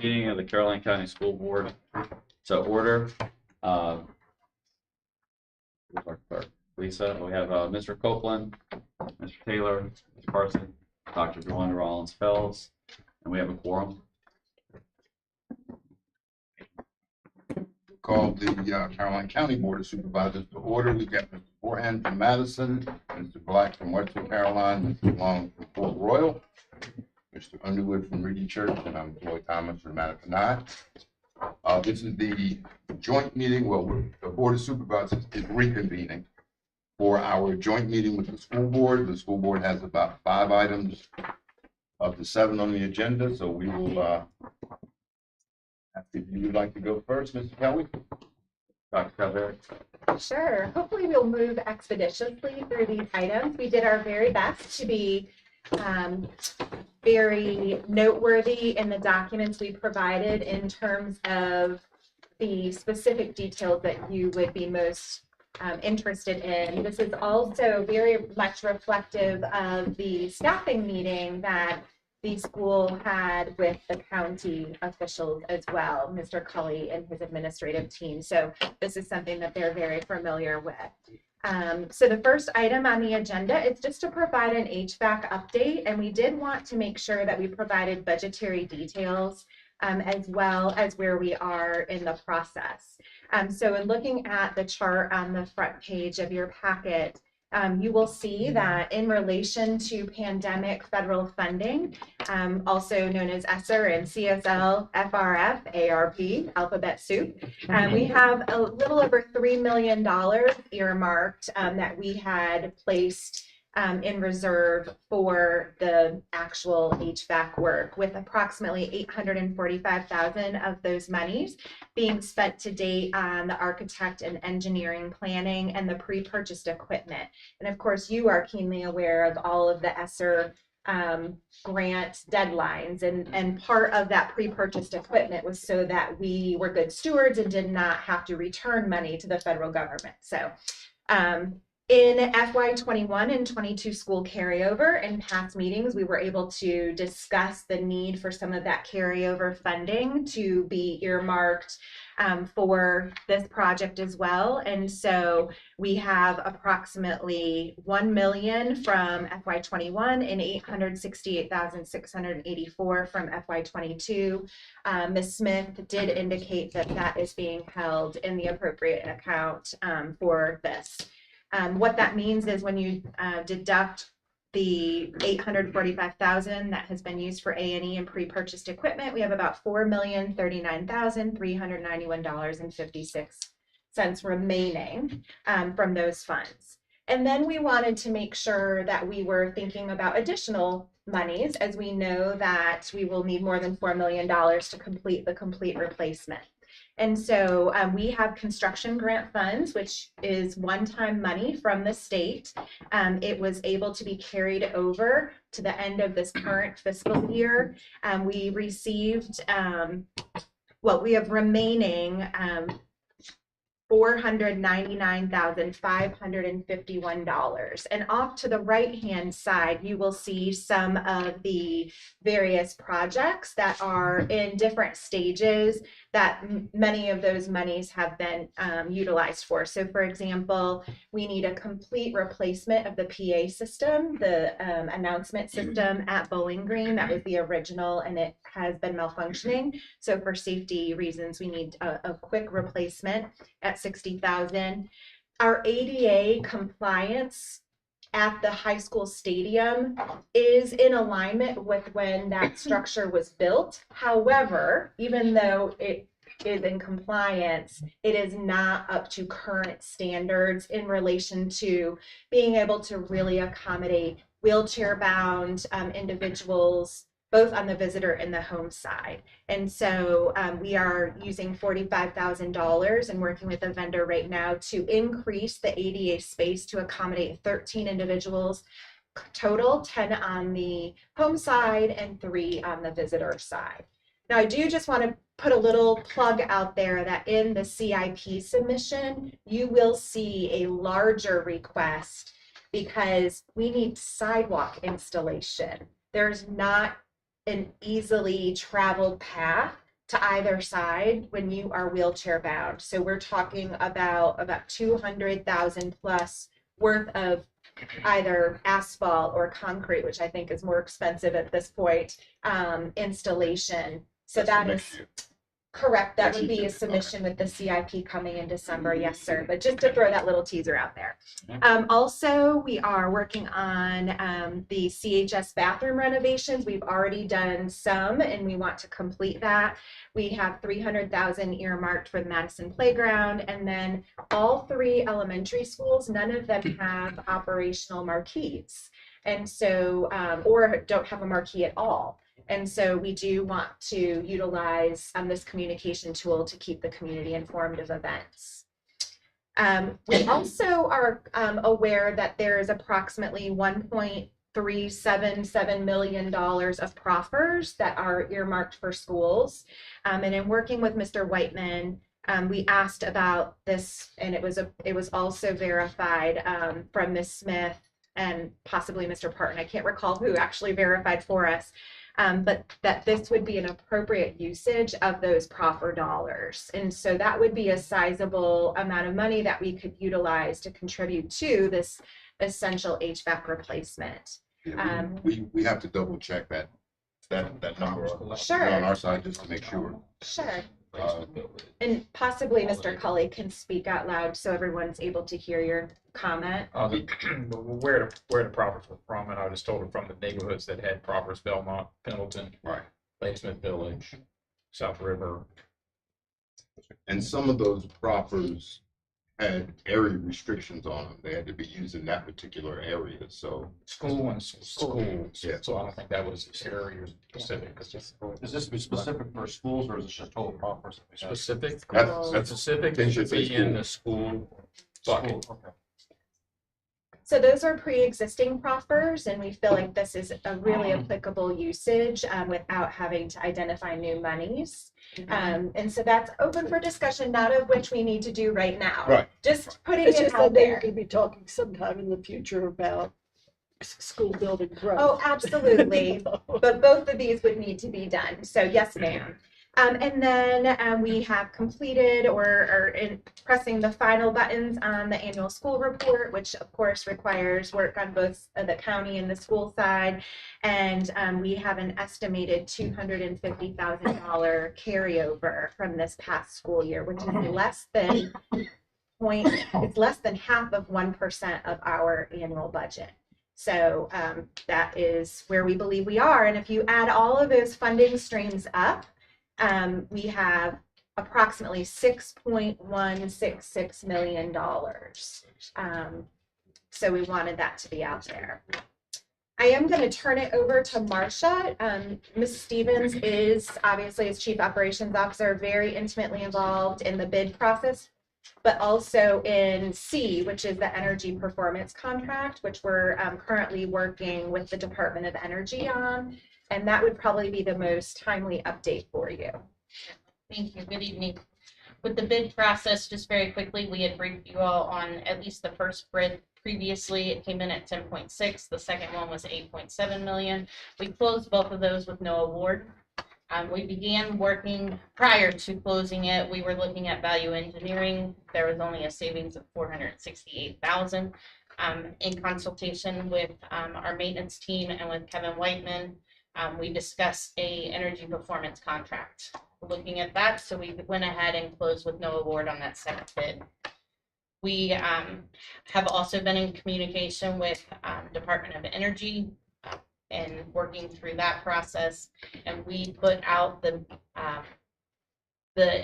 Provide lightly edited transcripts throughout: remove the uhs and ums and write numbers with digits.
meeting of the Caroline County School Board to order. Where's our clerk? Lisa, we have Mr. Copeland, Mr. Taylor, Mr. Carson, Dr. Joanna Rollins-Fells, and we have a quorum. Call the Caroline County Board of Supervisors to order. We got Mr. Forehand from Madison, Mr. Black from Western Carolina, Mr. Long from Port Royal, Mr. Underwood from Reedy Church, and I'm Floyd Thomas from Mattapanai. This is the joint meeting. Well, the Board of Supervisors is reconvening for our joint meeting with the school board. The school board has about 5 items of the 7 on the agenda, so we will if you would like to go first, Mr. Kelly. Dr. Calvert. Sure. Hopefully we'll move expeditiously through these items. We did our very best to be very noteworthy in the documents we provided in terms of the specific details that you would be most interested in. This is also very much reflective of the staffing meeting that the school had with the county officials as well, Mr. Cully and his administrative team. So this is something that they're very familiar with. So the first item on the agenda is just to provide an HVAC update, and we did want to make sure that we provided budgetary details as well as where we are in the process. So in looking at the chart on the front page of your packet, you will see that in relation to pandemic federal funding, also known as ESSER and CSL, FRF, ARP, alphabet soup, we have a little over $3 million earmarked that we had placed in reserve for the actual HVAC work, with approximately $845,000 of those monies being spent to date on the architect and engineering planning and the pre-purchased equipment. And of course, you are keenly aware of all of the ESSER grant deadlines, and part of that pre-purchased equipment was so that we were good stewards and did not have to return money to the federal government. So in FY21 and 22 school carryover, in past meetings, we were able to discuss the need for some of that carryover funding to be earmarked for this project as well. And so we have approximately $1 million from FY21 and $868,684 from FY22. Ms. Smith did indicate that that is being held in the appropriate account for this. What that means is when you deduct the $845,000 that has been used for A&E and pre-purchased equipment, we have about $4,039,391.56 remaining from those funds. And then we wanted to make sure that we were thinking about additional monies, as we know that we will need more than $4 million to complete the complete replacement. And so we have construction grant funds, which is one-time money from the state. It was able to be carried over to the end of this current fiscal year. We received, we have remaining $499,551. And off to the right-hand side, you will see some of the various projects that are in different stages that many of those monies have been utilized for. So for example, we need a complete replacement of the PA system, the announcement system at Bowling Green. That was the original, and it has been malfunctioning. So for safety reasons, we need a quick replacement at $60,000. Our ADA compliance at the high school stadium is in alignment with when that structure was built. However, even though it is in compliance, it is not up to current standards in relation to being able to really accommodate wheelchair-bound individuals, both on the visitor and the home side. And so we are using $45,000 and working with a vendor right now to increase the ADA space to accommodate 13 individuals total, 10 on the home side and 3 on the visitor side. Now, I do just want to put a little plug out there that in the CIP submission, you will see a larger request because we need sidewalk installation. There's not an easily traveled path to either side when you are wheelchair bound. So we're talking about 200,000 plus worth of either asphalt or concrete, which I think is more expensive at this point, installation. So That's for that next is year. correct. That Next would be year. a submission with the CIP coming in December. Yes, sir. But just to throw that little teaser out there. Also, we are working on the CHS bathroom renovations. We've already done some and we want to complete that. We have 300,000 earmarked for the Madison Playground, and then all 3 elementary schools, none of them have operational marquees. And so, or don't have a marquee at all. And so we do want to utilize this communication tool to keep the community informed of events. We also are aware that there is approximately $1.377 million of proffers that are earmarked for schools. And in working with Mr. Whiteman, we asked about this, and it was also verified from Ms. Smith and possibly Mr. Parton. I can't recall who actually verified for us. But that this would be an appropriate usage of those proffer dollars. And so that would be a sizable amount of money that we could utilize to contribute to this essential HVAC replacement. Yeah, we have to double check that number Sure. on our side just to make sure. Sure. And possibly Mr. Cully can speak out loud so everyone's able to hear your comment. Where the proffers were from, and I was told from the neighborhoods that had proffers: Belmont, Pendleton, Right. Ladysmith Village, South River. And some of those proffers had area restrictions on them. They had to be used in that particular area. So School and schools. Yeah. So I don't think that was area specific. It's just Is this specific for schools or is this just total proffers? specific. that's Specific Potentially should be in school. the school bucket. Okay. So those are pre-existing proffers, and we feel like this is a really applicable usage without having to identify new monies. And so that's open for discussion, none of which we need to do right now. Right. Just putting It's it just out that they're there. gonna be talking sometime in the future about school building growth. Oh, absolutely. But both of these would need to be done. So yes, ma'am. And then we have completed or are in pressing the final buttons on the annual school report, which of course requires work on both the county and the school side. And we have an estimated $250,000 carryover from this past school year, which is less than it's less than half of 1% of our annual budget. So that is where we believe we are. And if you add all of those funding streams up, we have approximately $6.166 million. So we wanted that to be out there. I am going to turn it over to Marcia. Ms. Stevens is obviously, as Chief Operations Officer, very intimately involved in the bid process, but also in C, which is the energy performance contract, which we're currently working with the Department of Energy on. And that would probably be the most timely update for you. Thank you. Good evening. With the bid process, just very quickly, we had briefed you all on at least the first bid previously. It came in at 10.6. The second one was 8.7 million. We closed both of those with no award. We began working prior to closing it. We were looking at value engineering. There was only a savings of 468,000. In consultation with our maintenance team and with Kevin Whiteman, we discussed a energy performance contract. Looking at that, so we went ahead and closed with no award on that second bid. We have also been in communication with Department of Energy and working through that process, and we put out the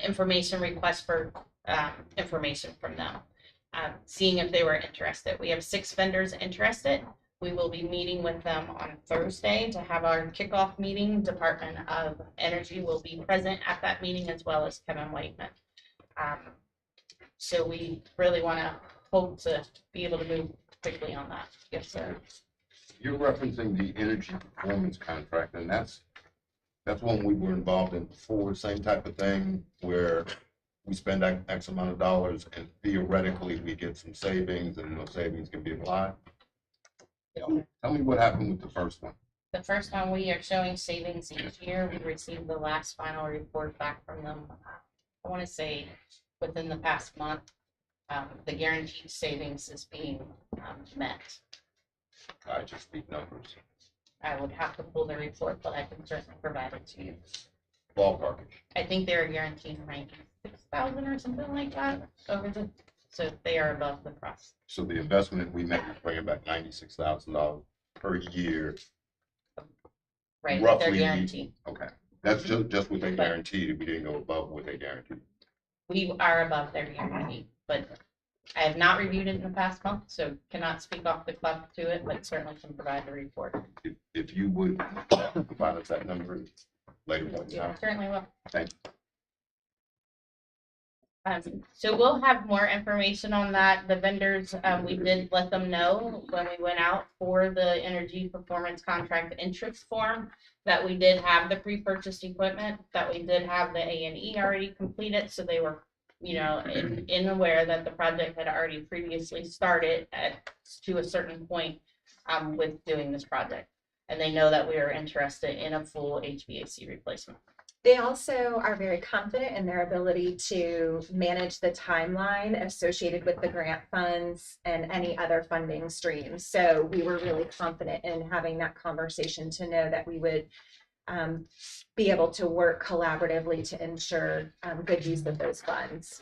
information request for information from them, seeing if they were interested. We have 6 vendors interested. We will be meeting with them on Thursday to have our kickoff meeting. Department of Energy will be present at that meeting, as well as Kevin Whiteman. So we really want to hope to be able to move quickly on that. Yes, sir. You're referencing the energy performance contract, and that's one we were involved in before, same type of thing where we spend X amount of dollars and theoretically we get some savings and those savings can be applied. Tell me what happened with the first one. The first time we are showing savings each year, we received the last final report back from them. I want to say within the past month, the guaranteed savings is being met. I just need numbers, I would have to pull the report, but I can certainly provide it to you. ballpark. I think they're guaranteed 96,000 or something like that so they are above the cost. So the investment we make is bringing back $96,000 per year. Right, they're Roughly. guaranteed. Okay, that's just what they guaranteed. We didn't go above what they guaranteed. We are above their guarantee, but I have not reviewed it in the past month, so cannot speak off the cuff to it, but certainly can provide the report. If you would provide us that number later on. Yeah, certainly will. Thank So we'll have more information on that. The vendors, we did let them know when we went out for the energy performance contract interest form that we did have the pre-purchased equipment, that we did have the A&E already completed, so they were, in aware that the project had already previously started to a certain point with doing this project. And they know that we are interested in a full HVAC replacement. They also are very confident in their ability to manage the timeline associated with the grant funds and any other funding streams. So we were really confident in having that conversation to know that we would be able to work collaboratively to ensure good use of those funds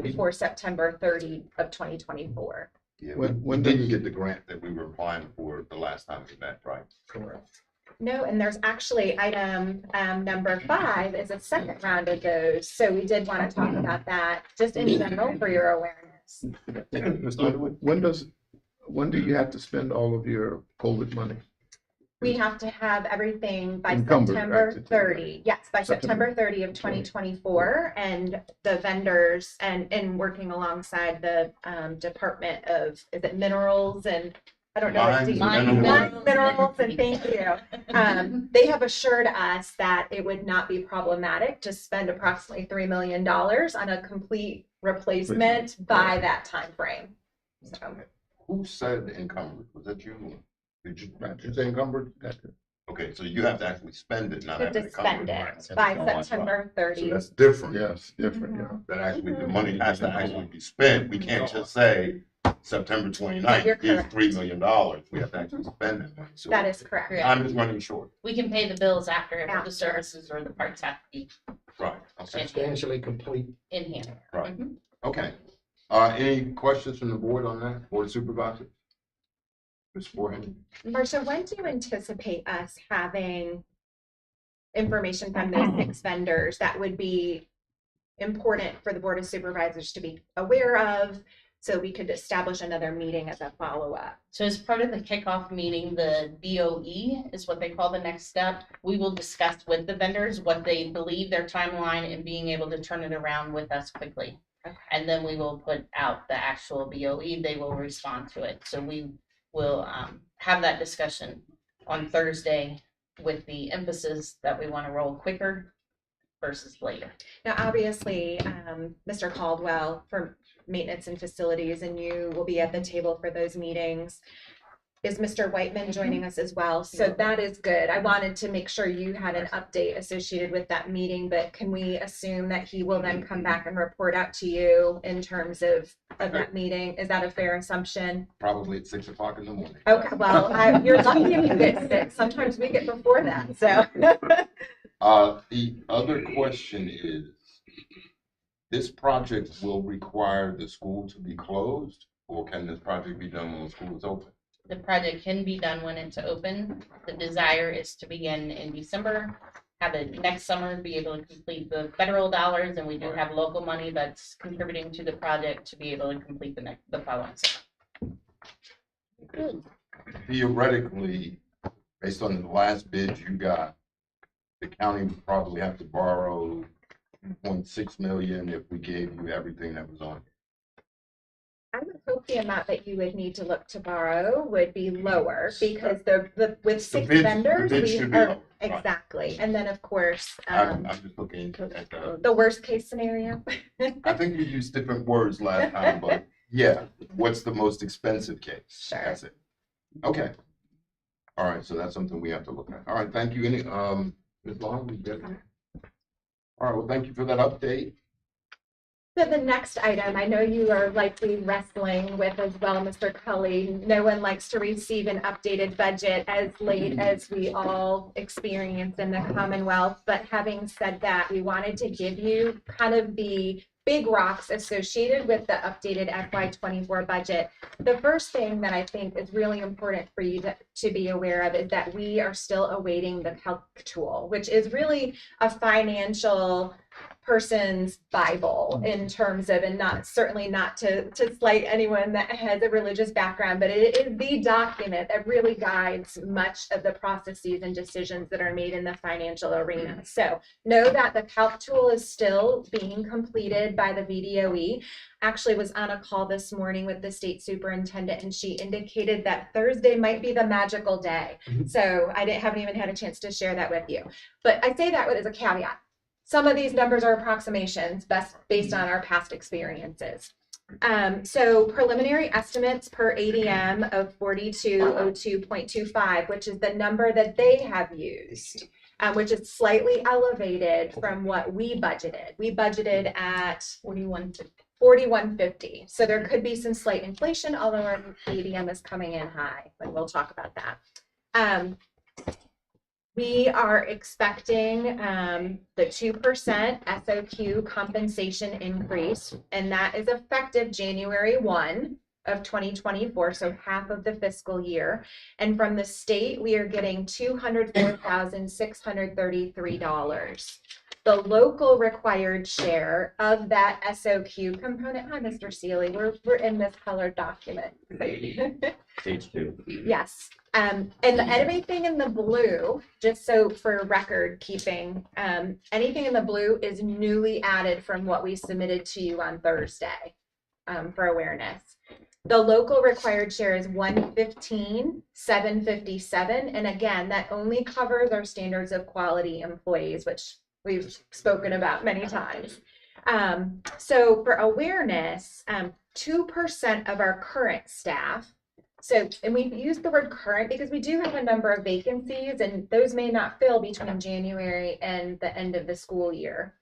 before September 30 of 2024. Yeah, When we does- didn't get the grant that we were applying for the last time we met, right? Correct. No, and there's actually item number 5 is a second round of those. So we did want to talk about that just in general for your awareness. Mr. Underwood? When do you have to spend all of your COVID money? We have to have everything by Encumbered, September right? 30. Yes, by September. September 30 of 2024. And the vendors and working alongside the Department of, is it minerals and I don't know. Mines and Mines, minerals. Minerals and thank you. They have assured us that it would not be problematic to spend approximately $3 million on a complete replacement by that time frame. So Who said encumbered? Was that you? Did you? Is it encumbered? Okay, so you have to actually spend it, not we have have it to spend encumbered. it by Don't want September So 30. that's different. Yes, different, yeah. That actually, the money has to actually be spent. We can't just say September 29th, You're here's correct. $3 million. We have to actually spend that money. So That is correct. time is running short. We can pay the bills after if After. the services or the parts have to be Right, okay, Substantially complete. in hand. right. Mhm. Okay. Any questions from the board on that? Board of Supervisors? Ms. Forehand? Marcia, when do you anticipate us having information from those 6 vendors that would be important for the Board of Supervisors to be aware of, so we could establish another meeting as a follow-up? So as part of the kickoff meeting, the BOE is what they call the next step. We will discuss with the vendors what they believe their timeline and being able to turn it around with us quickly. Okay. And then we will put out the actual BOE. They will respond to it. So we will have that discussion on Thursday with the emphasis that we want to roll quicker versus later. Now, obviously, Mr. Caldwell from Maintenance and Facilities, and you will be at the table for those meetings. Is Mr. Whiteman joining us as well? So that is good. I wanted to make sure you had an update associated with that meeting, but can we assume that he will then come back and report out to you in terms of that meeting? Is that a fair assumption? Probably at 6 o'clock in the morning. Okay, well, you're lucky if you get 6. Sometimes we get before that, so. The other question is, this project will require the school to be closed, or can this project be done when the school is open? The project can be done when it's open. The desire is to begin in December, have it next summer, be able to complete the federal dollars, and we do have local money that's contributing to the project to be able to complete the following summer. Theoretically, based on the last bid you got, the county would probably have to borrow 2.6 million if we gave you everything that was on it. I would hope the amount that you would need to look to borrow would be lower because with 6 bids- vendors, the bids we should be are, lower, right. exactly. And then, of course, I'm just looking at the worst case scenario. I think we used different words last time, but yeah, what's the most expensive case? Sure. That's it. Okay. All right, so that's something we have to look at. All right, thank you. Any, Ms. Long, we good? All right, well, thank you for that update. So the next item, I know you are likely wrestling with as well, Mr. Cully. No one likes to receive an updated budget as late as we all experience in the Commonwealth. But having said that, we wanted to give you kind of the big rocks associated with the updated FY24 budget. The first thing that I think is really important for you to be aware of is that we are still awaiting the calc tool, which is really a financial person's Bible in terms of, and not certainly not to slight anyone that has a religious background, but it is the document that really guides much of the processes and decisions that are made in the financial arena. So know that the calc tool is still being completed by the VDOE. Actually was on a call this morning with the state superintendent, and she indicated that Thursday might be the magical day. So I haven't even had a chance to share that with you. But I say that as a caveat. Some of these numbers are approximations based on our past experiences. So preliminary estimates per ADM of 4202.25, which is the number that they have used, which is slightly elevated from what we budgeted. We budgeted at 4150. So there could be some slight inflation, although our ADM is coming in high, but we'll talk about that. We are expecting the 2% SOQ compensation increase, and that is effective January 1 of 2024, so half of the fiscal year. And from the state, we are getting $204,633. The local required share of that SOQ component, hi, Mr. Seeley, we're in this colored document. Page 2. Yes. And anything in the blue, just so for record keeping, anything in the blue is newly added from what we submitted to you on Thursday for awareness. The local required share is 115,757. And again, that only covers our standards of quality employees, which we've spoken about many times. So for awareness, 2% of our current staff. So, and we use the word current because we do have a number of vacancies, and those may not fill between January and the end of the school year,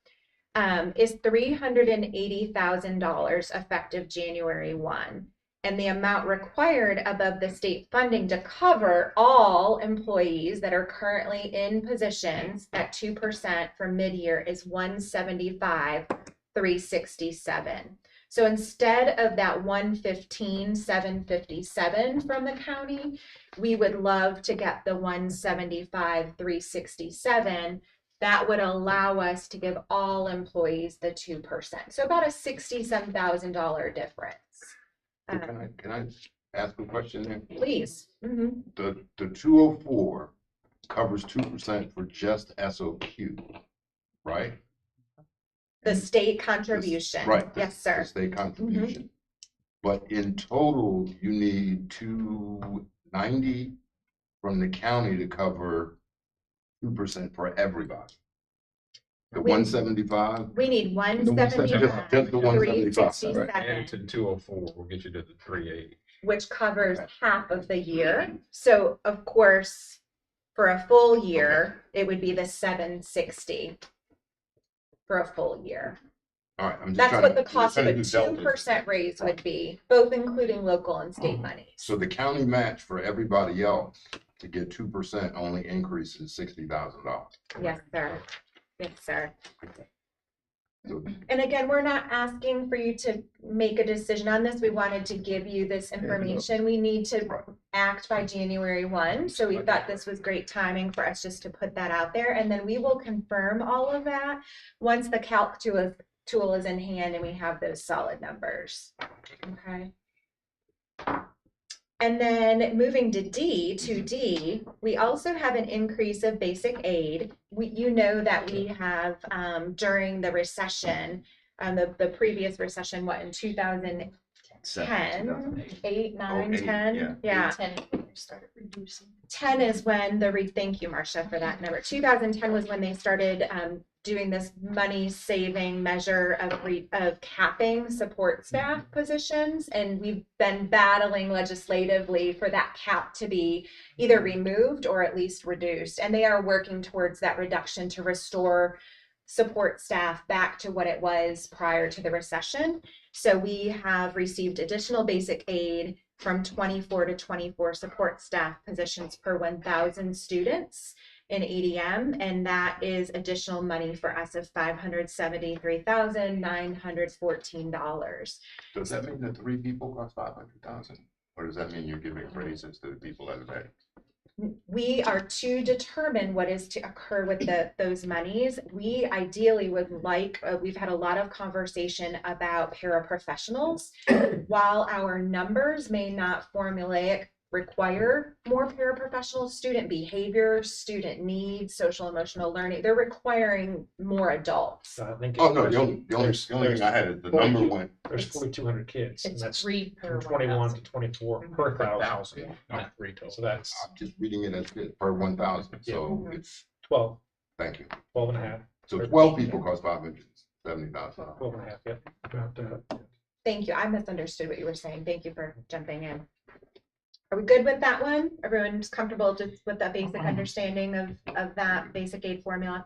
is $380,000 effective January 1. And the amount required above the state funding to cover all employees that are currently in positions at 2% for mid-year is $175,367. So instead of that $115,757 from the county, we would love to get the $175,367. That would allow us to give all employees the 2%. So about a $67,000 difference. Can I ask a question here? Please. Mm-hmm. The 204 covers 2% for just SOQ, right? The state contribution. Right. Yes, The sir. state contribution. But in total, you need 290 from the county to cover 2% for everybody. The 175? We need Just the 175, right? Add it to the 204, we'll get you to the 380. which covers half of the year. So of course, for a full year, it would be the 760 for a full year. All right, I'm just That's trying what to- the cost of trying a to do deltas. 2% raise would be, both including local and state monies. So the county match for everybody else to get 2% only increases $60,000. Yes, sir. Yes, sir. So And again, we're not asking for you to make a decision on this. We wanted to give you this information. We need to act by January 1. So we thought this was great timing for us just to put that out there. And then we will confirm all of that once the calc tool is in hand and we have those solid numbers. Okay. And then moving to D, we also have an increase of basic aid. You know that we have during the recession, the previous recession, what, in 2010, 8, 9, 10? Yeah. 10. Started reducing. 10 is when thank you, Marcia, for that number. 2010 was when they started doing this money saving measure of capping support staff positions. And we've been battling legislatively for that cap to be either removed or at least reduced. And they are working towards that reduction to restore support staff back to what it was prior to the recession. So we have received additional basic aid from 24 to 24 support staff positions per 1,000 students in ADM, and that is additional money for us of $573,914. Does that mean that 3 people cost 500,000? Or does that mean you're giving raises to the people that are there? We are to determine what is to occur with those monies. We ideally would like, we've had a lot of conversation about paraprofessionals. While our numbers may not formulaic require more paraprofessionals, student behavior, student needs, social emotional learning, they're requiring more adults. So I think. Oh, no, the only thing I had is the number went, There's 4,200 kids, and It's that's 3 per from 21 1,000. to 24 per thousand. 1,000, not 3 total. So that's I'm just reading it as per 1,000, so it's, 12, thank you. 12 and a half, So 12 people cost 570,000. 12 and a half, yep. Thank you. I misunderstood what you were saying. Thank you for jumping in. Are we good with that one? Everyone's comfortable just with that basic understanding of that basic aid formula?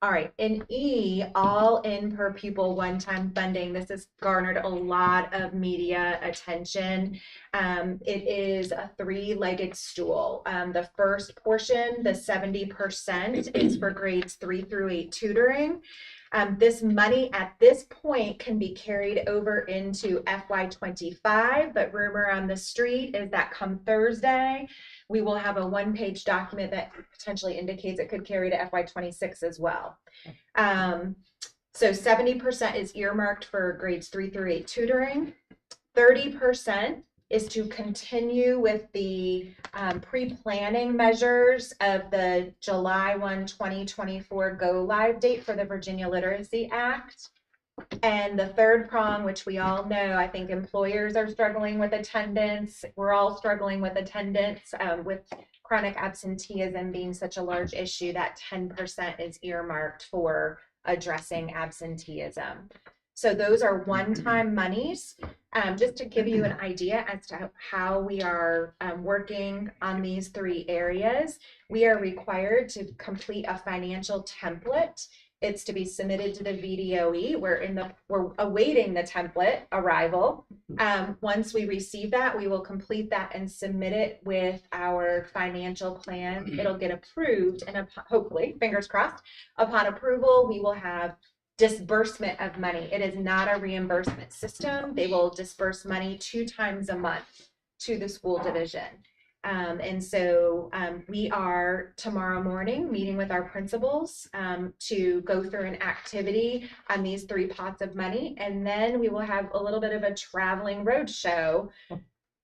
All right, in E, all in per pupil one-time funding. This has garnered a lot of media attention. It is a 3-legged stool. The first portion, the 70%, is for grades 3 through 8 tutoring. This money at this point can be carried over into FY25, but rumor on the street is that come Thursday, we will have a 1-page document that potentially indicates it could carry to FY26 as well. So 70% is earmarked for grades 3 through 8 tutoring. 30% is to continue with the pre-planning measures of the July 1, 2024 go live date for the Virginia Literacy Act. And the third prong, which we all know, I think employers are struggling with attendance. We're all struggling with attendance with chronic absenteeism being such a large issue. That 10% is earmarked for addressing absenteeism. So those are one-time monies. Just to give you an idea as to how we are working on these 3 areas, we are required to complete a financial template. It's to be submitted to the VDOE. We're awaiting the template arrival. Once we receive that, we will complete that and submit it with our financial plan. It'll get approved, and hopefully, fingers crossed, upon approval, we will have disbursement of money. It is not a reimbursement system. They will disperse money 2 times a month to the school division. And so we are tomorrow morning meeting with our principals to go through an activity on these 3 pots of money. And then we will have a little bit of a traveling road show.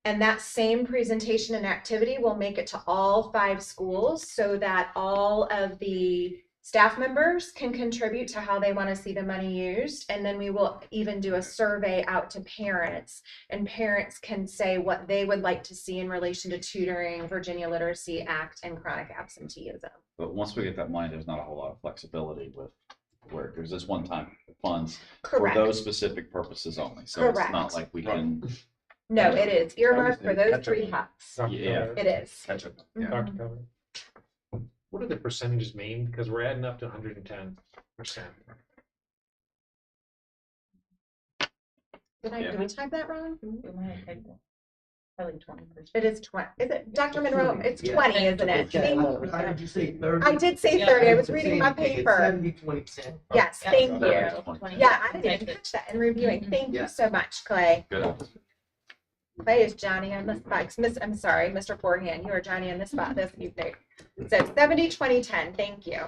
And that same presentation and activity will make it to all 5 schools so that all of the staff members can contribute to how they want to see the money used. And then we will even do a survey out to parents, and parents can say what they would like to see in relation to tutoring, Virginia Literacy Act, and chronic absenteeism. But once we get that money, there's not a whole lot of flexibility with where there's this one-time funds for Correct. those specific purposes only. So it's not Correct. like we can, No, it is earmarked for those Catch up. 3 pots. Dr. Yeah. Keller, It is. Catch up. Mhm. Yeah. Dr. Keller. What do the percentages mean? Because we're adding up to 110%. Did I type that wrong? Probably 20%. It is 20. Is it, Dr. Monroe? It's Yeah. 20, isn't it? Okay, how did you say 30? I did say Yeah. 30. I was reading my paper. 70, 20%. Yes, Yeah. thank Yeah. you. Yeah, I didn't even catch that in reviewing. Thank you Yeah. so much, Clay. good. Clay is Johnny on the spot. I'm sorry, Mr. Forehand, you are Johnny on the spot this evening. So 70, 20, 10, thank you.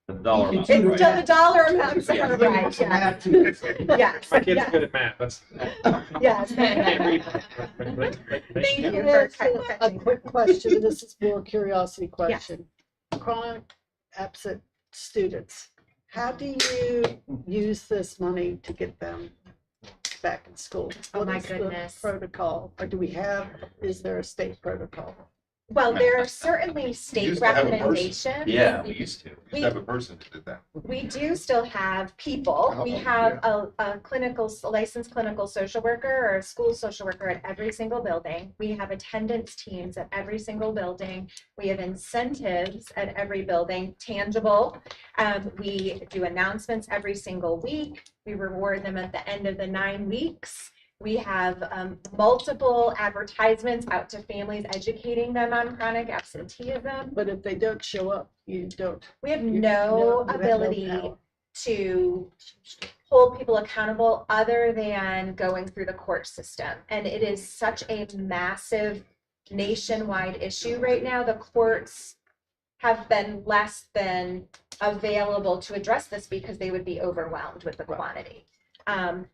The dollar amount, It's It's right? still the dollar amounts Yeah. are right, yes. Yes, My kid's yes, good at math. That's. yes. Can't read. Thank you Can for I ask you a catching. quick question, this is more a curiosity question. Chronic absent students, how do you use this money to get them back in school? Oh, What my is the goodness. protocol, or do we have, is there a state protocol? Well, there are certainly state used to have a person. recommendations. Yeah, we used to. We have a person that did that. We do still have people. We have a licensed clinical social worker or a school social worker at every single building. We have attendance teams at every single building. We have incentives at every building, tangible. We do announcements every single week. We reward them at the end of the 9 weeks. We have multiple advertisements out to families educating them on chronic absenteeism. But if they don't show up, you don't. We have you no have ability power. to hold people accountable other than going through the court system. And it is such a massive nationwide issue right now. The courts have been less than available to address this because they would be overwhelmed with the quantity.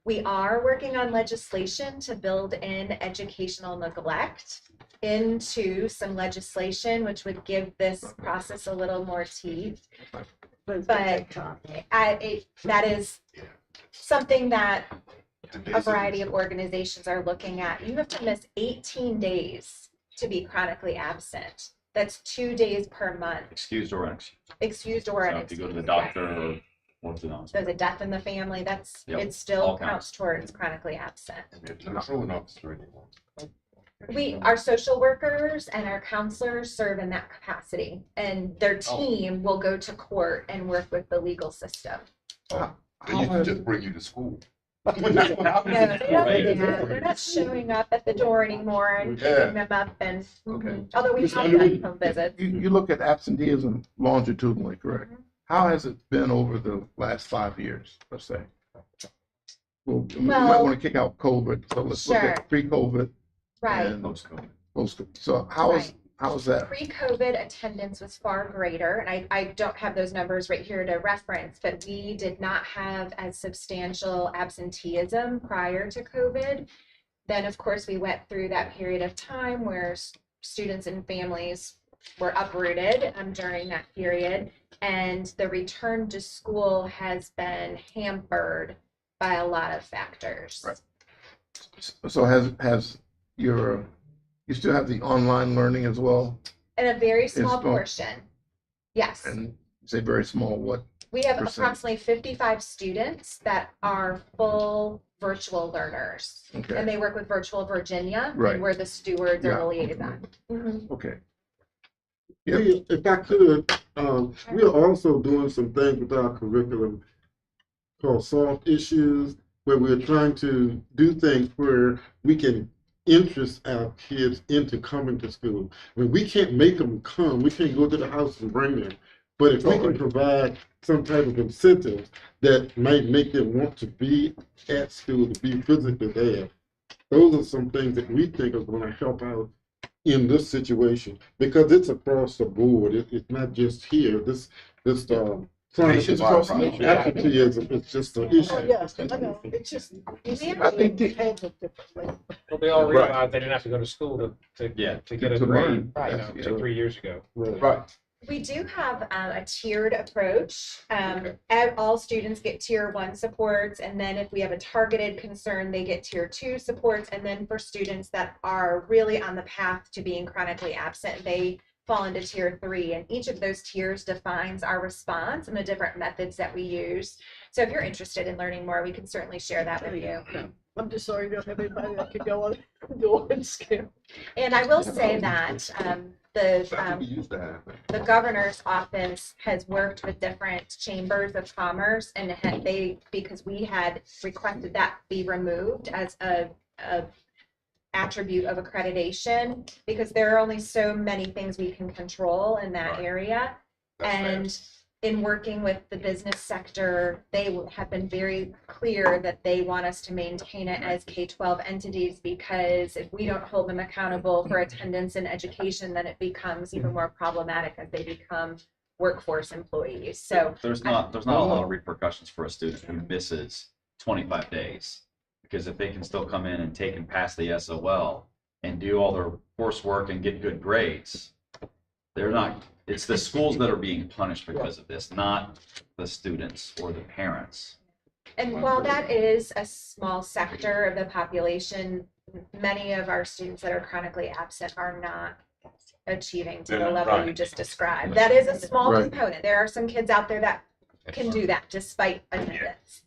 We are working on legislation to build in educational neglect into some legislation, which would give this process a little more teeth. But it's gonna But take time. that is something that a Today's- variety of organizations are looking at. You have to miss 18 days to be chronically absent. That's 2 days per month, Excused or unexcused. excused or So if you go to the unexcused. doctor or orthodontist. There's a death in the family, Yep, it still all counts towards chronically absent. There's no truant officer anymore. Our social workers and our counselors serve in that capacity, and their team will go to court and work with the legal system. They used to just bring you to school. No, they don't do that. They're not showing up at the door anymore and Yeah. picking them up and, Okay. although we Mr. have Underwood, done home visits. You look at absenteeism longitudinally, correct? Mhm. How has it been over the last 5 years, let's say? Well, we might Well- want to kick out COVID, so let's look Sure. at pre-COVID Right. and Post-COVID. post. So how is that? Pre-COVID attendance was far greater, and I don't have those numbers right here to reference, but we did not have as substantial absenteeism prior to COVID. Then, of course, we went through that period of time where students and families were uprooted during that period, and the return to school has been hampered by a lot of factors. Right. So has you still have the online learning as well? And a very small It's not- portion. Yes. And you say very small, what? We have percent? approximately 55 students that are full virtual learners. Okay, And they work with Virtual Virginia, Right. and we're the stewards or Yeah. the liaison. okay. Yep. If I could, we are also doing some things with our curriculum called soft issues, where we're trying to do things where we can interest our kids into coming to school. I mean, we can't make them come, we can't go to the house and bring them. But if we can provide some type of incentive that might make them want to be at school, to be physically there, those are some things that we think are going to help out in this situation, because it's across the board. It's not just here. This Nationwide problem. absenteeism is just an Oh, issue. yes, I know, it's just, you We see have- it handled differently. Well, they all Right. realized they didn't have to go to school Yeah. to get a To grade, learn. you Right. know, 2-3 years ago. Right. We do have a tiered approach. All students get tier 1 supports, and then if we have a targeted concern, they get tier 2 supports. And then for students that are really on the path to being chronically absent, they fall into tier 3. And each of those tiers defines our response and the different methods that we use. So if you're interested in learning more, we can certainly share that with you. I'm just sorry you don't have anybody that could go on the door and scare. And I will say that That's what we used to have. the governor's office has worked with different chambers of commerce, and because we had requested that be removed as a attribute of accreditation, because there are only so many things we can control in that Right. area. That's And fair. in working with the business sector, they have been very clear that they want us to maintain it as K-12 entities, because if we don't hold them accountable for attendance and education, then it becomes even more problematic as they become workforce employees. So There's not a lot of repercussions for a student who misses 25 days. Because if they can still come in and take and pass the SOL and do all their coursework and get good grades, they're not, it's the schools that are being punished because of this, not the students or the parents. And while that is a small sector of the population, many of our students that are chronically absent are not achieving to They're the not level you trying. just described. That is a small Right. component. There are some kids out there that can do that despite attendance.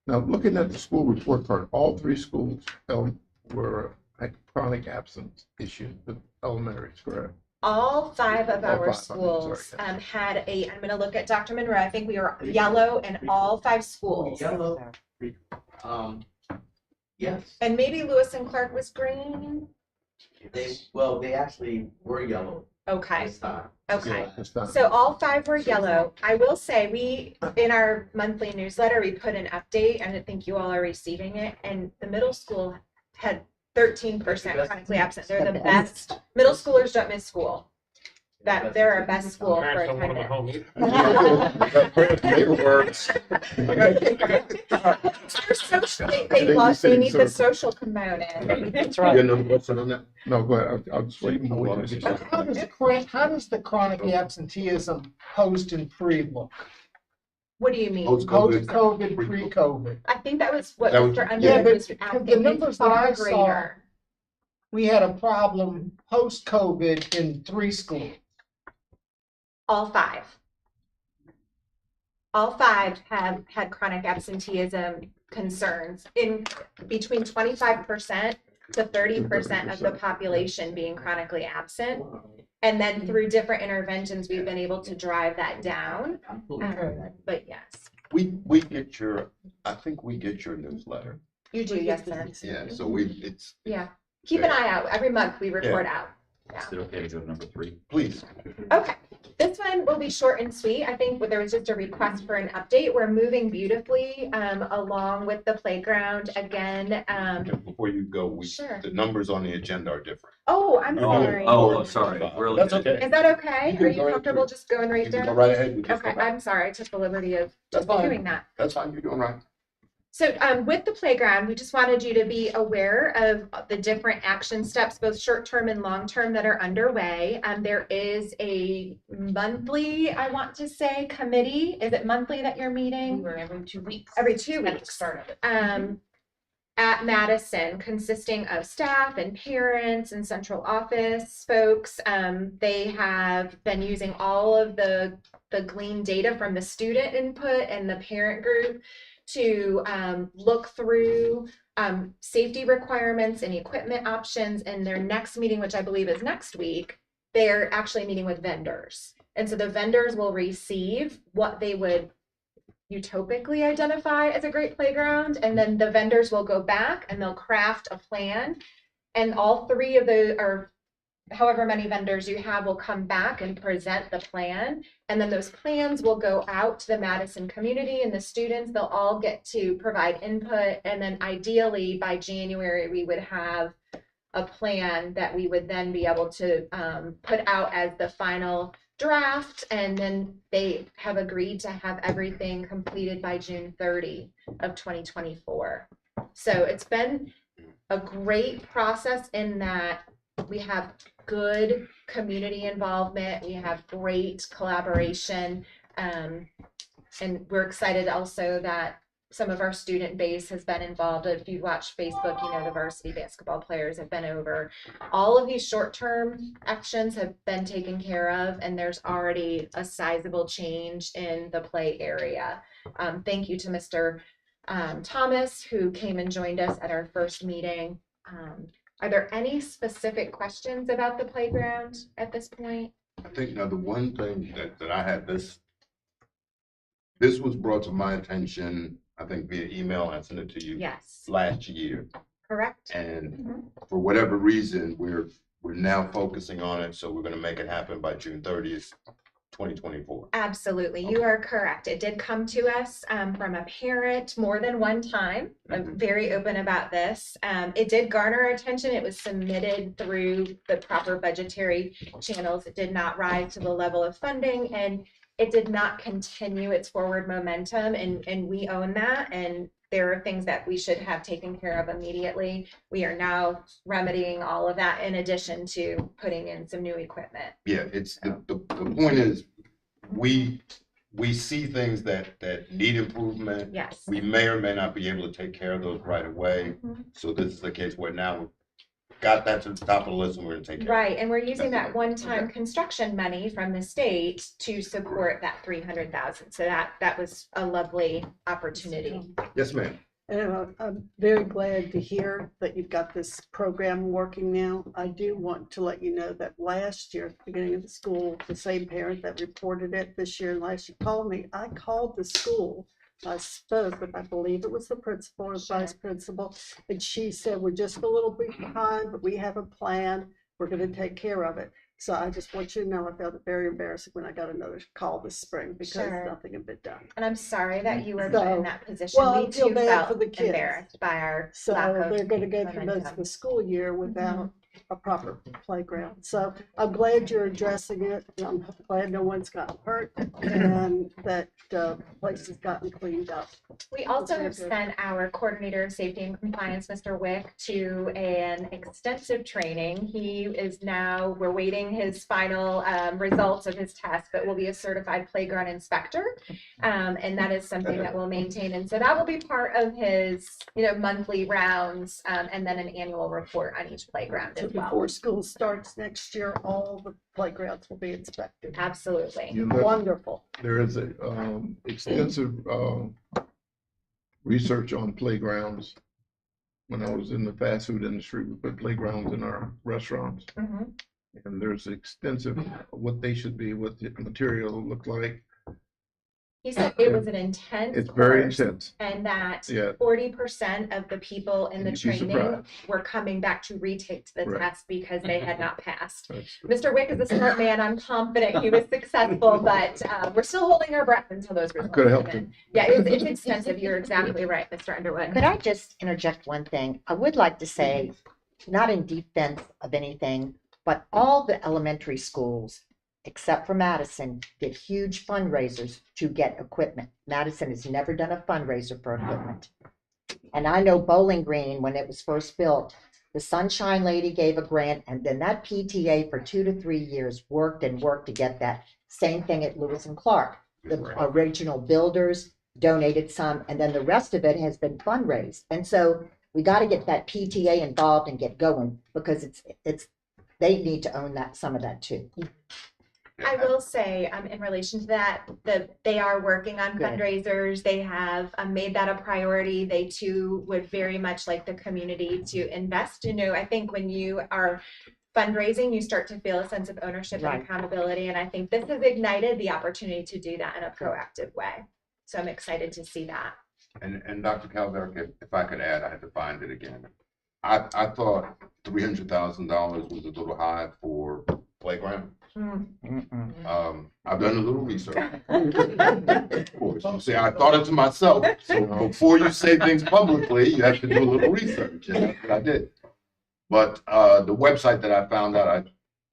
Now, looking at the school report card, all three schools were had chronic absence issues with elementaries, correct? All five of All our five, I mean, schools sorry. had a, I'm gonna look at Dr. Monroe, I think we were yellow in all five schools. Yellow. Yes, And maybe Lewis and Clark was green? they actually were yellow Okay, this time. okay. It's not- So all five were yellow. I will say, we, in our monthly newsletter, we put an update, and I think you all are receiving it, and the middle school had 13% chronically absent. They're the best. Middle schoolers don't miss school. That, they're our best school for Parents don't want them at attendance. home either. Big words. They're social, they need the social component. That's You got another question on that? No, go ahead. I'll just wait. and wait. How does the chronic absenteeism post and pre look? What do you mean? Post-COVID. Post-COVID, pre-COVID? I think that was what That was- Mr. Yeah, Underwood was but asking. the numbers that I Far saw- greater. We had a problem post-COVID in 3 schools. All five. All five have had chronic absenteeism concerns in between 25% to 30% of the population being chronically absent. And then through different interventions, we've been able to drive that down. But yes, We get your, I think we get your newsletter. you do, yes, sir. Yeah, so it's, Yeah. Keep an eye out. Every month we report out. Is it okay to go to number 3? please. Okay, this one will be short and sweet. I think there was just a request for an update. We're moving beautifully along with the playground again. Before you go, Sure. the numbers on the agenda are different. Oh, I'm sorry. Sorry. We're That's looking at- okay. Is that okay? You can Are you go right comfortable through. just going right You can go down? right ahead. We just go Okay, back. I'm sorry. I took the liberty of That's fine. doing that. That's fine, you're doing right. So with the playground, we just wanted you to be aware of the different action steps, both short-term and long-term, that are underway. There is a monthly, I want to say, committee. Is it monthly that you're meeting? We're every 2 weeks. Every 2 At the weeks. start of it. At Madison, consisting of staff and parents and central office folks. They have been using all of the gleaned data from the student input and the parent group to look through safety requirements and equipment options. And their next meeting, which I believe is next week, they're actually meeting with vendors. And so the vendors will receive what they would utopically identify as a great playground, and then the vendors will go back and they'll craft a plan, and all three of the, or however many vendors you have, will come back and present the plan, and then those plans will go out to the Madison community and the students. They'll all get to provide input, and then ideally by January we would have a plan that we would then be able to put out as the final draft, and then they have agreed to have everything completed by June 30 of 2024. So it's been a great process in that we have good community involvement, we have great collaboration, and we're excited also that some of our student base has been involved. If you watch Facebook, you know the varsity basketball players have been over. All of these short-term actions have been taken care of, and there's already a sizable change in the play area. Thank you to Mr. Thomas, who came and joined us at our first meeting. Are there any specific questions about the playground at this point? I think now the one thing that I had this was brought to my attention, I think via email, I sent it to you Yes, last year. correct? And for whatever reason, we're now focusing on it, so we're gonna make it happen by June 30th, 2024. Absolutely, you are correct. It did come to us from a parent more than one time. I'm very open about this. It did garner our attention. It was submitted through the proper budgetary channels. It did not rise to the level of funding, and it did not continue its forward momentum, and we own that. And there are things that we should have taken care of immediately. We are now remedying all of that in addition to putting in some new equipment. Yeah, it's, the point is, we see things that need improvement. Yes. We may or may not be able to take care of those right away. Mhm. So this is a case where now got that to the top of the list and we're gonna take care of it. Right, and we're using That's that it. one-time Okay. construction money from the state to support that 300,000. So that was a lovely opportunity. Yes, ma'am. And I'm very glad to hear that you've got this program working now. I do want to let you know that last year, at the beginning of the school, the same parent that reported it this year and last year called me. I called the school. I spoke with, I believe it was the principal or vice principal, and she said, we're just a little bit behind, but we have a plan. We're going to take care of it. So I just want you to know, I felt it very embarrassing when I got another call this spring because Sure. nothing had been done. And I'm sorry that you were So, put in that position. well, We I feel too bad for felt the kids. embarrassed by our So lack of they're gonna go through most of momentum. the school year without a proper playground. So I'm glad you're addressing it. I'm glad no one's gotten hurt and that the place has gotten cleaned up. We also Very have good. sent our coordinator of safety and compliance, Mr. Wick, to an extensive training. He is now, we're waiting his final results of his test, but will be a certified playground inspector. And that is something that we'll maintain. And so that will be part of his, monthly rounds, and then an annual report on each playground So as well. before school starts next year, all the playgrounds will be inspected. Absolutely. You know, Wonderful. there is a extensive research on playgrounds. When I was in the fast food industry, we put playgrounds in our restaurants, Mhm. and there's extensive what they should be, what the material will look like. He said it was an intense It's very course, intense. and that Yeah. 40% of the people in the You'd be training surprised. were coming back to retake the Right. test because they had not passed. That's- Mr. Wick is a smart man. I'm confident he was successful, but we're still holding our breath until those results. could have come helped in. him. Yeah, it's extensive. You're exactly right, Mr. Underwood. Could I just interject one thing? I would like to say, not in defense of anything, but all the elementary schools, except for Madison, did huge fundraisers to get equipment. Madison has never done a fundraiser for equipment. And I know Bowling Green, when it was first built, the Sunshine Lady gave a grant, and then that PTA for 2 to 3 years worked and worked to get that. Same thing at Lewis and Clark. The original builders donated some, and then the rest of it has been fundraised. And so we got to get that PTA involved and get going, because it's they need to own that, some of that too. I will say, in relation to that, they are working on Good. fundraisers. They have made that a priority. They too would very much like the community to invest. I think when you are fundraising, you start to feel a sense of ownership Right. and accountability. And I think this has ignited the opportunity to do that in a proactive way. So I'm excited to see that. And Dr. Calvert, if I could add, I had to find it again. I thought $300,000 was a little high for playground. I've done a little research. Of course, you see, I thought it to myself. So before you say things publicly, you have to do a little research, and that's what I did. But the website that I found out, I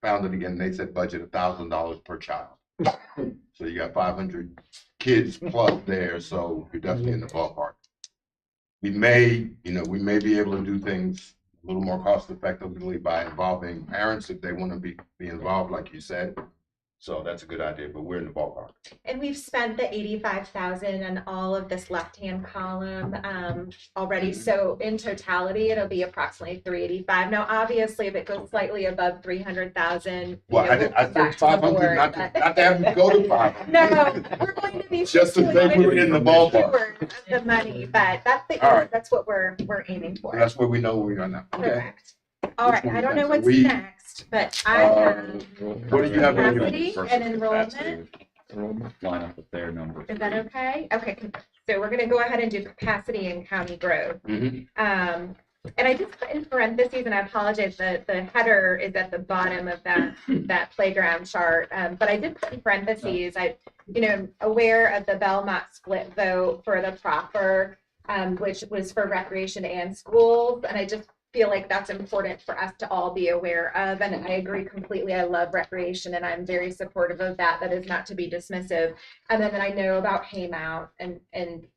found it again. They said budget $1,000 per child. So you got 500 kids plus there, so you're definitely in the ballpark. We may be able to do things a little more cost effectively by involving parents if they want to be involved, like you said. So that's a good idea, but we're in the ballpark. And we've spent the 85,000 on all of this left-hand column already. So in totality, it'll be approximately 385. Now, obviously, if it goes slightly above 300,000, Well, I we'll I come back said to the 500, board, not but- to have you go to 500. No, we're going to be Just to say we were in the ballpark. stewards of the money, but All right. that's what we're aiming for. That's where we know where we are now. Okay. Correct. All right, I don't know what's We- next, but I have What do you have on your? capacity and enrollment. Line up with their numbers. Is that okay? Okay, so we're gonna go ahead and do capacity in County Grove. Mhm. And I just put in parentheses, and I apologize, the header is at the bottom of that playground chart. But I did put in parentheses, aware of the Belmont split vote for the proper, which was for recreation and schools. And I just feel like that's important for us to all be aware of. And I agree completely. I love recreation and I'm very supportive of that. That is not to be dismissive. And then I know about Haymount and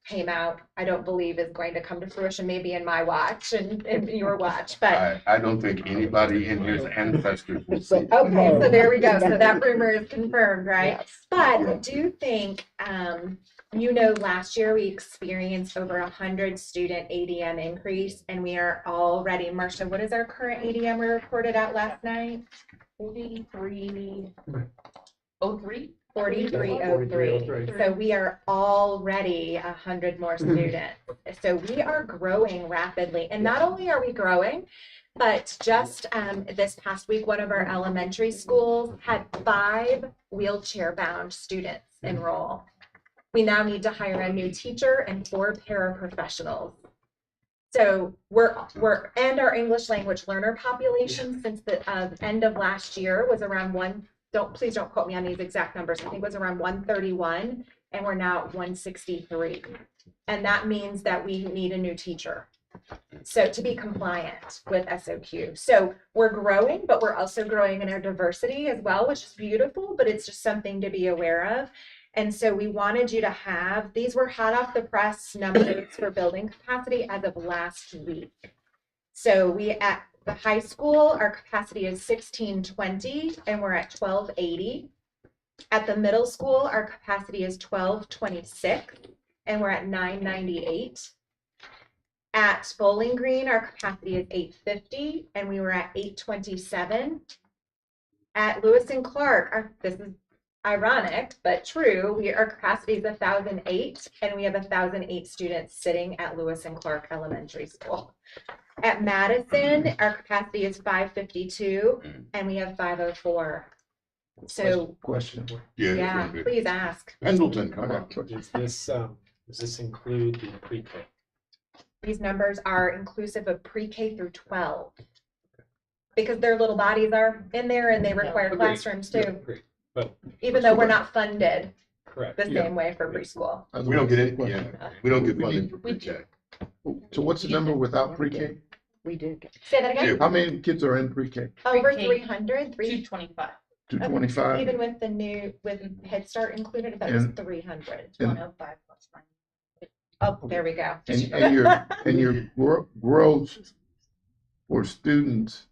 Haymount, I don't believe is going to come to fruition, maybe in my watch and your watch, but I don't think anybody in here's ancestors will see. okay, so there we go. So that rumor is confirmed, right? Yes. But I do think You know, last year we experienced over 100 student ADM increase, and we are already, Marcia, what is our current ADM we reported out last night? 4303. 4303. So we are already 100 more students. So we are growing rapidly. And not only are we growing, but just this past week, one of our elementary schools had 5 wheelchair-bound students enroll. We now need to hire a new teacher and 4 paraprofessionals. So and our English language learner population since the end of last year was around please don't quote me on these exact numbers. I think it was around 131, and we're now at 163. And that means that we need a new teacher. So to be compliant with SOQ. So we're growing, but we're also growing in our diversity as well, which is beautiful, but it's just something to be aware of. And so we wanted you to have, these were hot off the press numbers for building capacity as of last week. So we at the high school, our capacity is 1620 and we're at 1280. At the middle school, our capacity is 1226 and we're at 998. At Bowling Green, our capacity is 850 and we were at 827. At Lewis and Clark, this is ironic, but true, our capacity is 1,008 and we have 1,008 students sitting at Lewis and Clark Elementary School. At Madison, our capacity is 552 and we have 504. So, Question. yeah, please ask. Pendleton, come on. Does this include the pre-K? These numbers are inclusive of pre-K through 12. Because their little bodies are in there and they require Agreed. classrooms too, Great. But even though we're not funded correct. the same way for preschool. We don't get it, yeah, we don't get funding for pre-K. So what's the number without pre-K? We do. Say that again? How many kids are in pre-K? Over Pre-K. 300, 225. 225? even with the new, with Head Start included, that was And- 300. and- 105 plus 9. Oh, there we go. And your growth for students,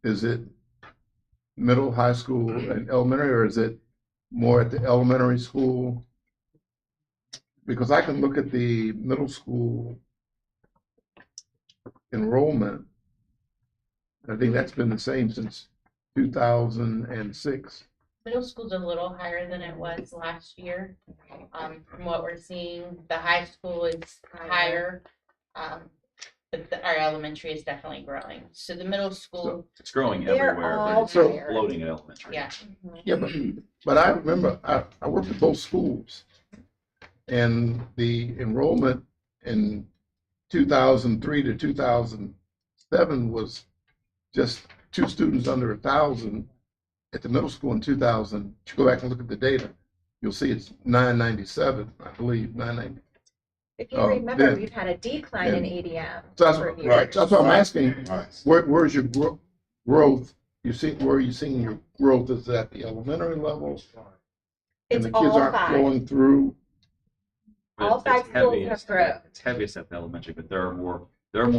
is it middle, high school, and elementary, or is it more at the elementary school? Because I can look at the middle school enrollment. I think that's been the same since 2006. Middle school's a little higher than it was last year. From what we're seeing, the high school is higher. But our elementary is definitely growing. So the middle school, It's growing They're everywhere, all but it's higher. floating at elementary. yeah. Yeah, but I remember, I worked at both schools. And the enrollment in 2003 to 2007 was just 2 students under 1,000. At the middle school in 2000, if you go back and look at the data, you'll see it's 997, I believe, 990. If you Oh, remember, then- we've had a decline in ADM. So that's, for right, years. that's what I'm asking. Right. Where's your growth? Where are you seeing your growth? Is it at the elementary level? It's And the kids all aren't 5. flowing through? All 5 schools have growth. It's heaviest at the elementary, but there are more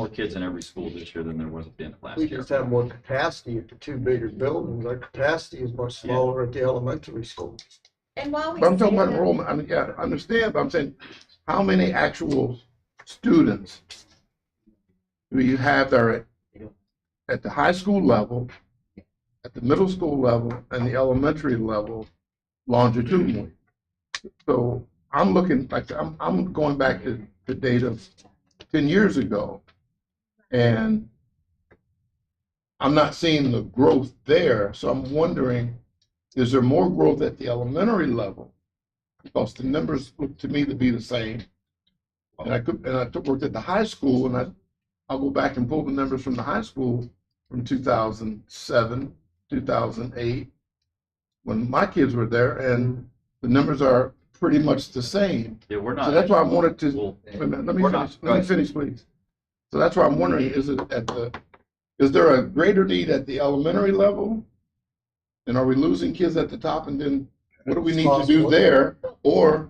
kids in every school this year than there was at the end of last We year. just have more capacity at the 2 bigger buildings. Our capacity is much smaller at the elementary school. And while we But I'm say talking about that- enrollment, I mean, yeah, I understand, but I'm saying, how many actual students do you have that are at the high school level, at the middle school level, and the elementary level longitudinally? So I'm looking, like, I'm going back to the data 10 years ago, and I'm not seeing the growth there, so I'm wondering, is there more growth at the elementary level? Because the numbers look to me to be the same. And I worked at the high school, and I'll go back and pull the numbers from the high school from 2007, 2008, when my kids were there, and the numbers are pretty much the same. Yeah, we're not. So that's why I wanted to, Well, wait a minute, let we're me not- finish, let me finish, please. So that's why I'm wondering, is there a greater need at the elementary level? And are we losing kids at the top, and then what do we need to do there? Or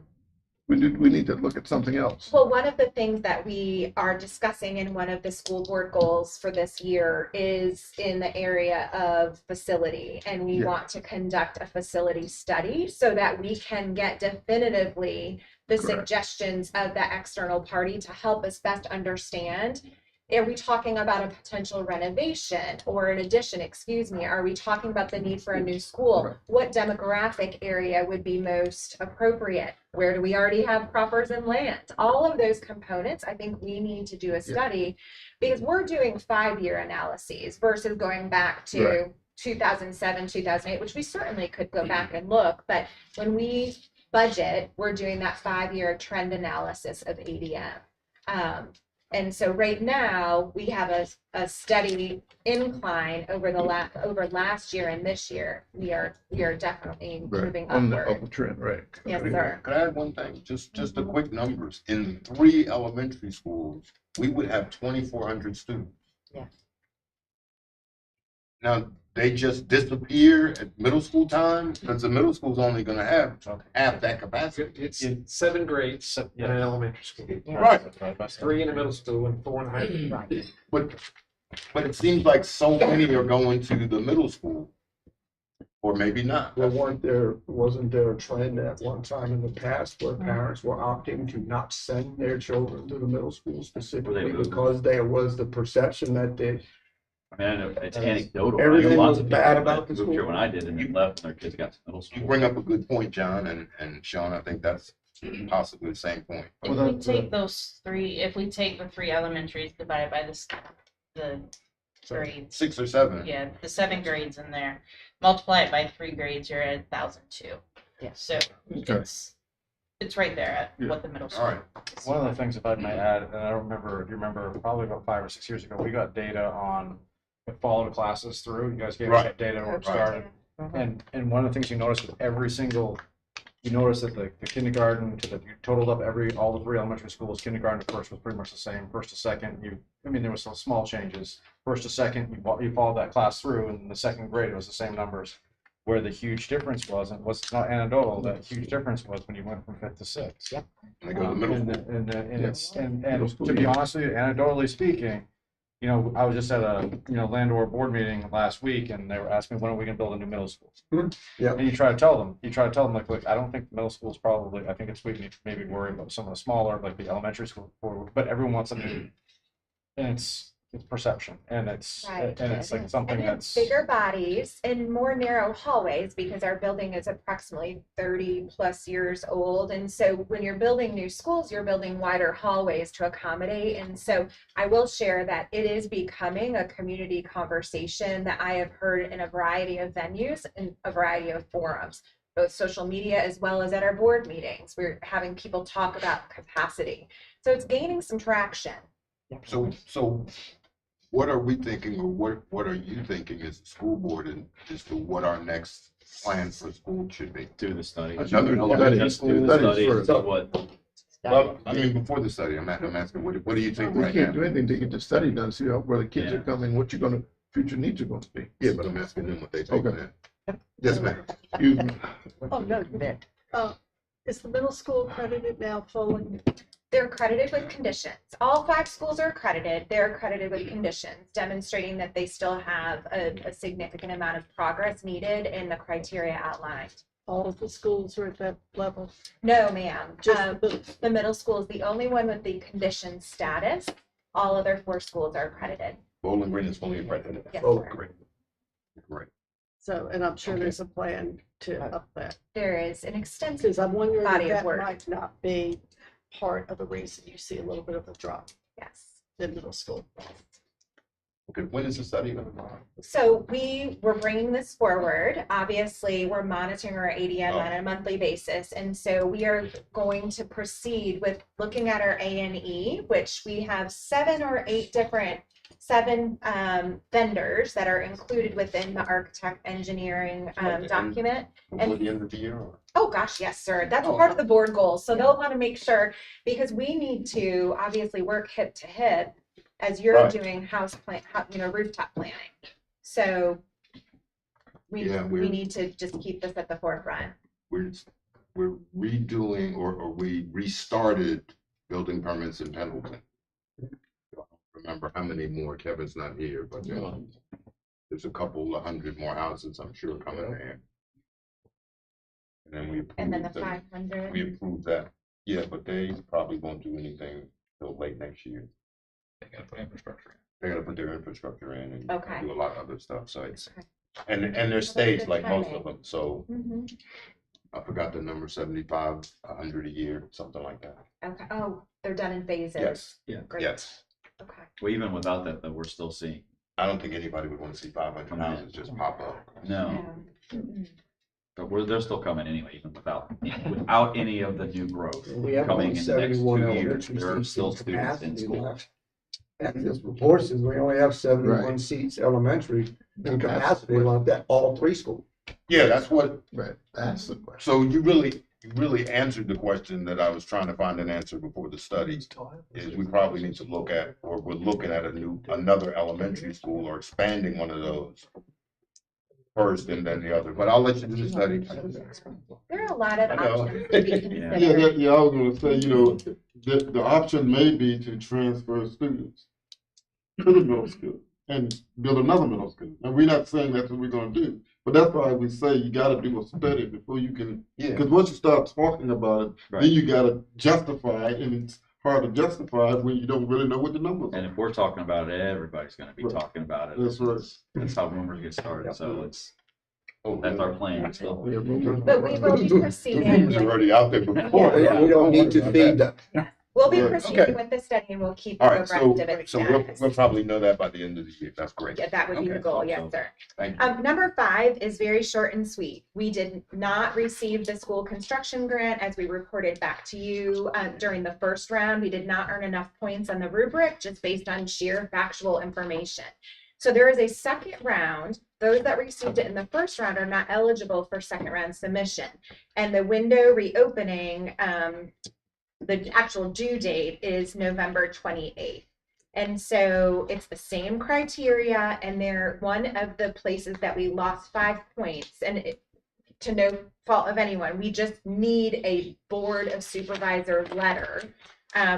we need to look at something else? Well, one of the things that we are discussing in one of the school board goals for this year is in the area of facility. And we Yeah. want to conduct a facility study so that we can get definitively the Correct. suggestions of that external party to help us best understand. Are we talking about a potential renovation or an addition, excuse me? Are we talking about the need for a new school? Right. What demographic area would be most appropriate? Where do we already have proffers and land? All of those components, I think we need to do a study because we're doing 5-year analyses versus going back to Right. 2007, 2008, which we certainly could go back and look. But when we budget, we're doing that 5-year trend analysis of ADM. And so right now we have a steady incline over over last year and this year. We are definitely Right. moving On the upward. upward trend, right. Yes, sir. Could I add one thing? Just the quick numbers. In 3 elementary schools, we would have 2,400 students. Yeah. Now, they just disappear at middle school time, because the middle school's only gonna have half that capacity. It's 7 grades in an elementary school. Right, 3 in a middle school and 4 in high school. Right. but it seems like so many are going to the middle school. Or maybe not. Well, wasn't there a trend at one time in the past where parents were opting to not send their children to the middle school specifically moved. because there was the perception that they, I mean, I know it's anecdotal. Everything I know lots was of bad people about that the moved here school. when I did and then left when their kids got to middle You school. bring up a good point, John, and Sean, I think that's possibly the same point. If we take those 3, if we take the 3 elementaries divided by the grades, 6 or 7. yeah, the 7 grades in there, multiply it by 3 grades, you're at 1,002. Yeah. So Okay. it's right there at Yeah. what the middle school. All right. One of the things, if I may add, and I don't remember, if you remember, probably about 5 or 6 years ago, we got data on the followed classes through. You guys gave us Right. that data when it Coach started. And one of the things you notice with every single, you notice that the kindergarten to you totaled up all the 3 elementary schools, kindergarten to first was pretty much the same, first to second, there was some small changes. First to second, you followed that class through, and in the second grade, it was the same numbers. Where the huge difference was, and was not anecdotal, the huge difference was when you went from 5th to 6th. Yep. They go to middle And, school. and to be honest with you, anecdotally speaking, I was just at a, Landor board meeting last week and they were asking me, when are we gonna build a new middle school? Yeah. And you try to tell them, like, look, I don't think the middle school is probably, I think we need to maybe worry about some of the smaller, like the elementary school, but everyone wants a new, and it's perception, and it's Right. like something And that's. bigger bodies and more narrow hallways because our building is approximately 30+ years old. And so when you're building new schools, you're building wider hallways to accommodate. And so I will share that it is becoming a community conversation that I have heard in a variety of venues and a variety of forums, both social media as well as at our board meetings. We're having people talk about capacity. So it's gaining some traction. So what are we thinking, or what are you thinking as a school board as to what our next plan for school should be? Do the study. Another Elementary school studies study, first. see what, Well, I mean, before the study, I'm asking, what do you think We right can't do now? anything to get the study done, see where the kids Yeah. are coming, what future needs are going to be. Yeah, but I'm asking them what they think. Okay. man. Yes, ma'am. Excuse me. Oh, no, Vic. is the middle school accredited now fully? They're accredited with conditions. All 5 schools are accredited. They're accredited with conditions, demonstrating that they still have a significant amount of progress needed in the criteria outlined. All of the schools are at that level? No, ma'am. Just the The middle school is the only one with the condition status. All other 4 schools are accredited. Bowling Green is fully accredited. Yes, Oh, sir. great. Great. So, and I'm sure there's a plan to up that, There is an extensive because I'm wondering if body of that work. might not be part of the reason you see a little bit of a drop Yes. in middle school. Okay, when is the study going to So we were bringing this forward. Obviously, we're monitoring our ADM on a monthly basis. And so we are going to proceed with looking at our A&E, which we have 7 or 8 different vendors that are included within the architect engineering document. Before the end of the year? Or? Oh, gosh, yes, sir. That's Oh, part of the board goals. So they'll want to make sure, because we need to obviously work hip to hip as you're Right. doing rooftop planning. So Yeah, we need to just keep this at the forefront. We're redoing, or we restarted building permits in Pendleton. I don't remember how many more, Kevin's not here, but there's a couple of 100 more houses, I'm sure, coming in. And then we And then the approved them. 500. We approved that. Yeah, but they probably won't do anything till late next year. They gotta put infrastructure in. They're gonna put their infrastructure in and Okay. do a lot of other stuff, so it's, Okay. and they're staged like most of them, so Mhm. I forgot the number, 75, 100 a year, something like that. Okay, oh, they're done in phases. Yes, Yeah. Great. yes. Okay. Well, even without that, though, we're still seeing, I don't think anybody would want to see 500 houses just pop up. no, Mm-mm. but they're still coming anyway, even without any of the new growth We have coming only in the next 71 2 years. elementary There are seats still in students in capacity school. left. And this report says we only have 71 Right. seats elementary in That's capacity what- like that, all 3 schools. Yeah, that's what, Right, that's the question. so you really answered the question that I was trying to find an answer before the study. Is we probably need to look at, or we're looking at another elementary school or expanding one of those first and then the other, but I'll let you do the study. There are a lot of I know. options to be Yeah. considered. I was gonna say, the option may be to transfer students to the middle school and build another middle school. And we're not saying that's what we're gonna do, but that's why we say you gotta do a study before you can, Yeah, because once you start talking about it, Right. then you gotta justify it, and it's hard to justify it when you don't really know what the numbers And are. if we're talking about it, everybody's gonna be Right. talking about it. That's right. That's how rumors get started, so oh, that's our plan still. But we will be The proceeding. rumors are already out there before. We don't need to feed them. We'll be Right. proceeding Okay. with the study and we'll keep you All right, abreast so, of its we'll status. probably know that by the end of the year. That's great. Yeah, that would be the Okay. goal, yes, sir. Thank you. Number 5 is very short and sweet. We did not receive the school construction grant as we reported back to you during the first round. We did not earn enough points on the rubric just based on sheer factual information. So there is a second round. Those that received it in the first round are not eligible for second round submission. And the window reopening, the actual due date is November 28th. And so it's the same criteria, and they're one of the places that we lost 5 points. And to no fault of anyone, we just need a board of supervisors letter,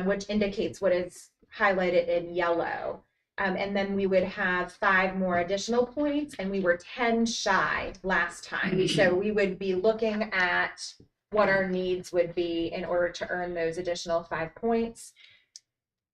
which indicates what is highlighted in yellow. And then we would have 5 more additional points, and we were 10 shy last time. So we would be looking at what our needs would be in order to earn those additional 5 points.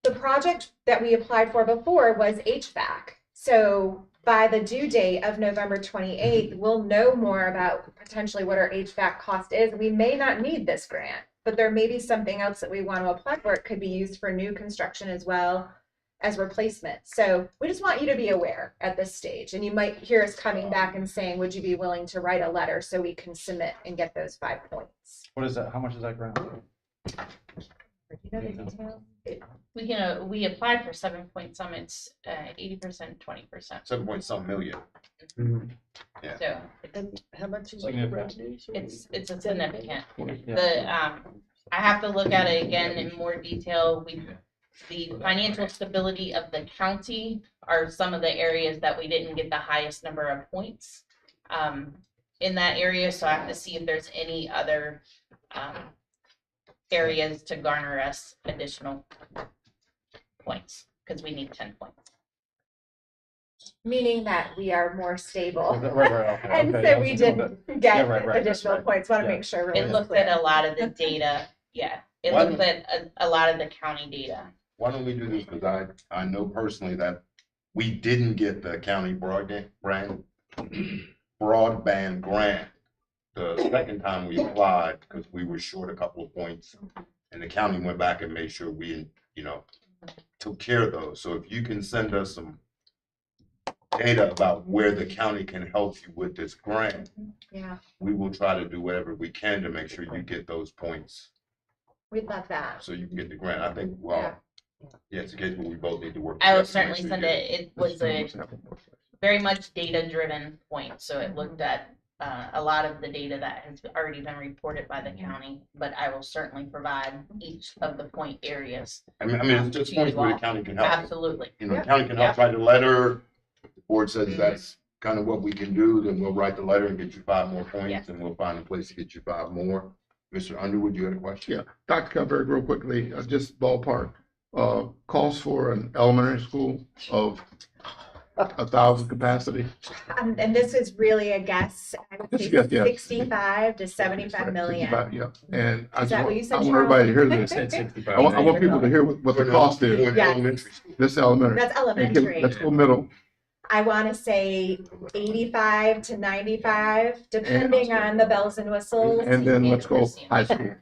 The project that we applied for before was HVAC. So by the due date of November 28th, we'll know more about potentially what our HVAC cost is. We may not need this grant, but there may be something else that we want to apply for. It could be used for new construction as well as replacement. So we just want you to be aware at this stage. And you might hear us coming back and saying, would you be willing to write a letter so we can submit and get those 5 points? What is that? How much is that grant? Do you know the details? We applied for 7 point some, it's 80%, 20%. 7 point some million. So And how much is the Significant. revenues? it's a significant. Yeah. The, I have to look at it again in more detail. The financial stability of the county are some of the areas that we didn't get the highest number of points in that area. So I have to see if there's any other areas to garner us additional points, because we need 10 points. Meaning that we are more stable. Right, okay, And okay, so we didn't get Yeah, right, additional right. points. Want to Yeah. make sure. we're It really looked clear. at a lot of the data. Yeah, it Why looked at a lot of the county data. Why don't we do this? Because I know personally that we didn't get the county broadband grant the second time we applied because we were short a couple of points. And the county went back and made sure we, took care of those. So if you can send us some data about where the county can help you with this grant, Yeah, we will try to do whatever we can to make sure you get those points we'd love that. so you can get the grant. I think, yeah, it's a case where we both need to work. I will together to make certainly sure send you it. get It was a very much data-driven point, so it looked at a lot of the data that has already been reported by the county, but I will certainly provide each of the point areas. I mean, it's just to you points where the all. county can help. Absolutely. The county can help write the letter. The board says that's kind of what we can do, then we'll write the letter and get you 5 more points, Yes. and we'll find a place to get you 5 more. Mr. Underwood, you had a question? Yeah, Dr. Cutberg, real quickly, just ballpark, cost for an elementary school of 1,000 capacity? And this is really a guess, I would It's a say guess, yeah. 65 to 75 million. 65, yeah. And I Is just that what want, you said, I want everybody to hear Charles? this. Said 65. I want people to hear what the cost is. Doing Yes. elementary school. This is elementary. That's And elementary. let's go middle. I want to say 85 to 95, depending on the bells and whistles. And then let's go high school.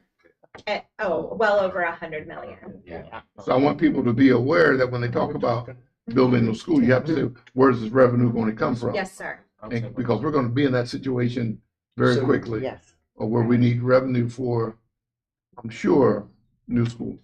Well over 100 million. Yeah. So I want people to be aware that when they talk about building a school, you have to say, where's this revenue going to come from? Yes, sir. And because we're going to be in that situation very quickly, Yes. or where we need revenue for, I'm sure, new school.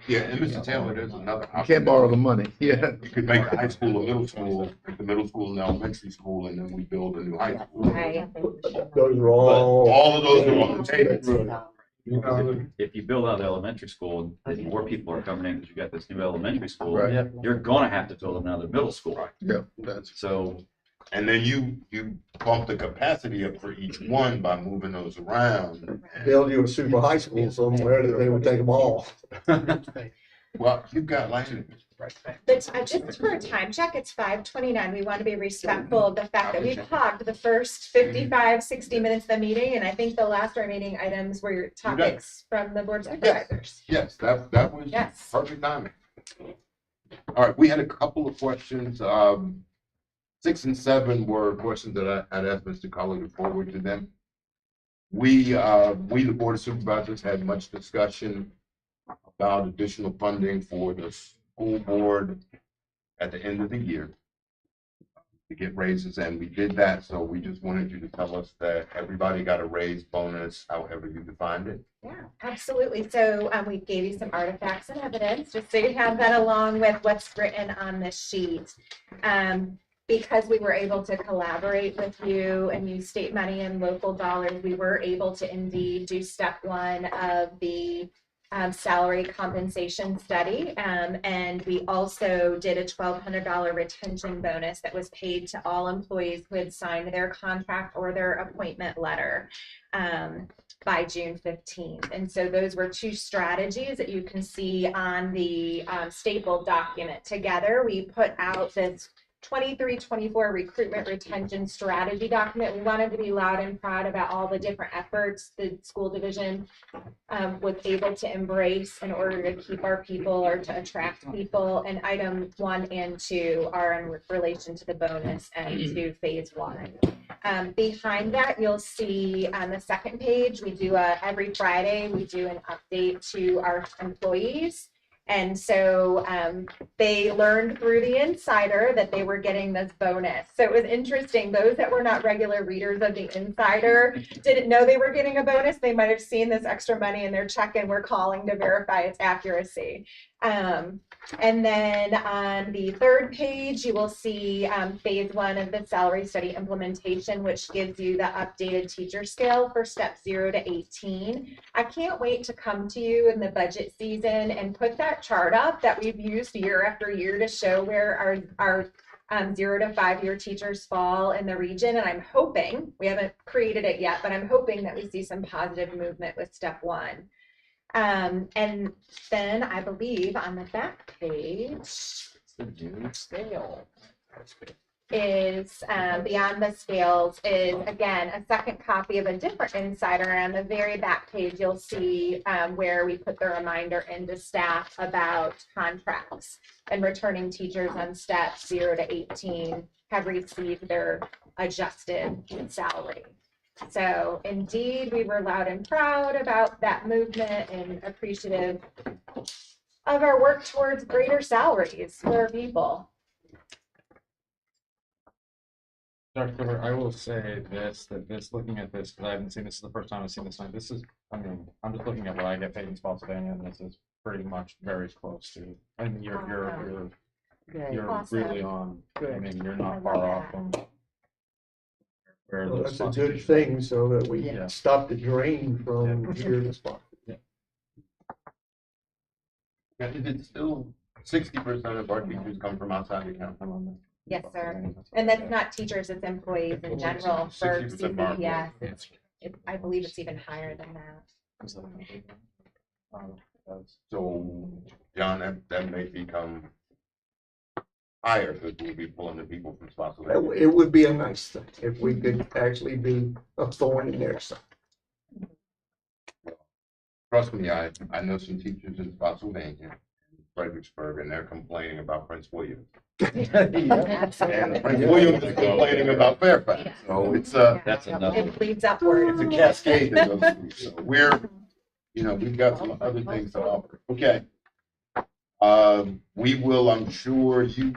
Yeah, and Mr. Taylor, there's another You option. can't borrow the money, yeah. You could make the high school a middle school, make the middle school an elementary school, and then we build a new high school. Right. Those are But all. all of those are on the table. You know, If you build out the elementary school and more people are coming in because you got this new elementary school, Right. you're gonna have to build another middle school. Yeah, that's, So And then you bump the capacity up for each one by moving those around. Build you a super high school somewhere that they would take them all. Well, you've got land. But just for a time check, it's 5:29. We want to be respectful of the fact that we've hogged the first 55, 60 minutes of the meeting. And I think the last remaining items were your topics from the board of supervisors. Yes, that was Yes. perfect timing. All right, we had a couple of questions. 6 and 7 were questions that I had asked Mr. Cully to forward to them. We, the Board of Supervisors, had much discussion about additional funding for the school board at the end of the year to get raises, and we did that, so we just wanted you to tell us that everybody got a raise bonus, however you defined it. Yeah, absolutely. So we gave you some artifacts and evidence, just so you have that along with what's written on this sheet. Because we were able to collaborate with you and use state money and local dollars, we were able to indeed do step one of the salary compensation study. And we also did a $1,200 retention bonus that was paid to all employees who had signed their contract or their appointment letter by June 15th. And so those were two strategies that you can see on the stapled document. Together, we put out this 23-24 recruitment retention strategy document. We wanted to be loud and proud about all the different efforts the school division was able to embrace in order to keep our people or to attract people. And item 1 and 2 are in relation to the bonus and to phase 1. Behind that, you'll see on the second page, we do every Friday, we do an update to our employees. And so they learned through the insider that they were getting this bonus. So it was interesting. Those that were not regular readers of the insider didn't know they were getting a bonus. They might have seen this extra money in their check and were calling to verify its accuracy. And then on the third page, you will see phase 1 of the salary study implementation, which gives you the updated teacher scale for step 0 to 18. I can't wait to come to you in the budget season and put that chart up that we've used year after year to show where our 0 to 5 year teachers fall in the region. And I'm hoping, we haven't created it yet, but I'm hoping that we see some positive movement with step 1. And then I believe on the back page is beyond the scales is again a second copy of a different insider. And on the very back page, you'll see where we put the reminder into staff about contracts and returning teachers on steps 0 to 18 have received their adjusted salary. So indeed, we were loud and proud about that movement and appreciative of our work towards greater salaries for our people. Dr. Cooper, I will say this, that this, looking at this, because I haven't seen this, is the first time I've seen this line. This is, I mean, I'm just looking at what I get paid in Spotsylvania, and this is pretty much very close to, I mean, you're Awesome. really on, I mean, you're not far off from where Well, the that's a spots- good thing so that we Yeah. stop the drain from here to spot. Is it still 60% of our teachers come from outside the county? Yes, sir. And that's not teachers, it's employees in general for 60% of our CPS. I believe it's even higher than that. So, John, that may become higher, because we'll be pulling the people from Spotsylvania. It would be a nice thing if we could actually be a thorn in their side. Trust me, I know some teachers in Spotsylvania, Fredericksburg, and they're complaining about Prince William. And Prince William is complaining about Fairfax, so it's That's another. It bleeds upward. it's a cascade that goes through. So we're, we've got some other things to offer. Okay. We will, I'm sure you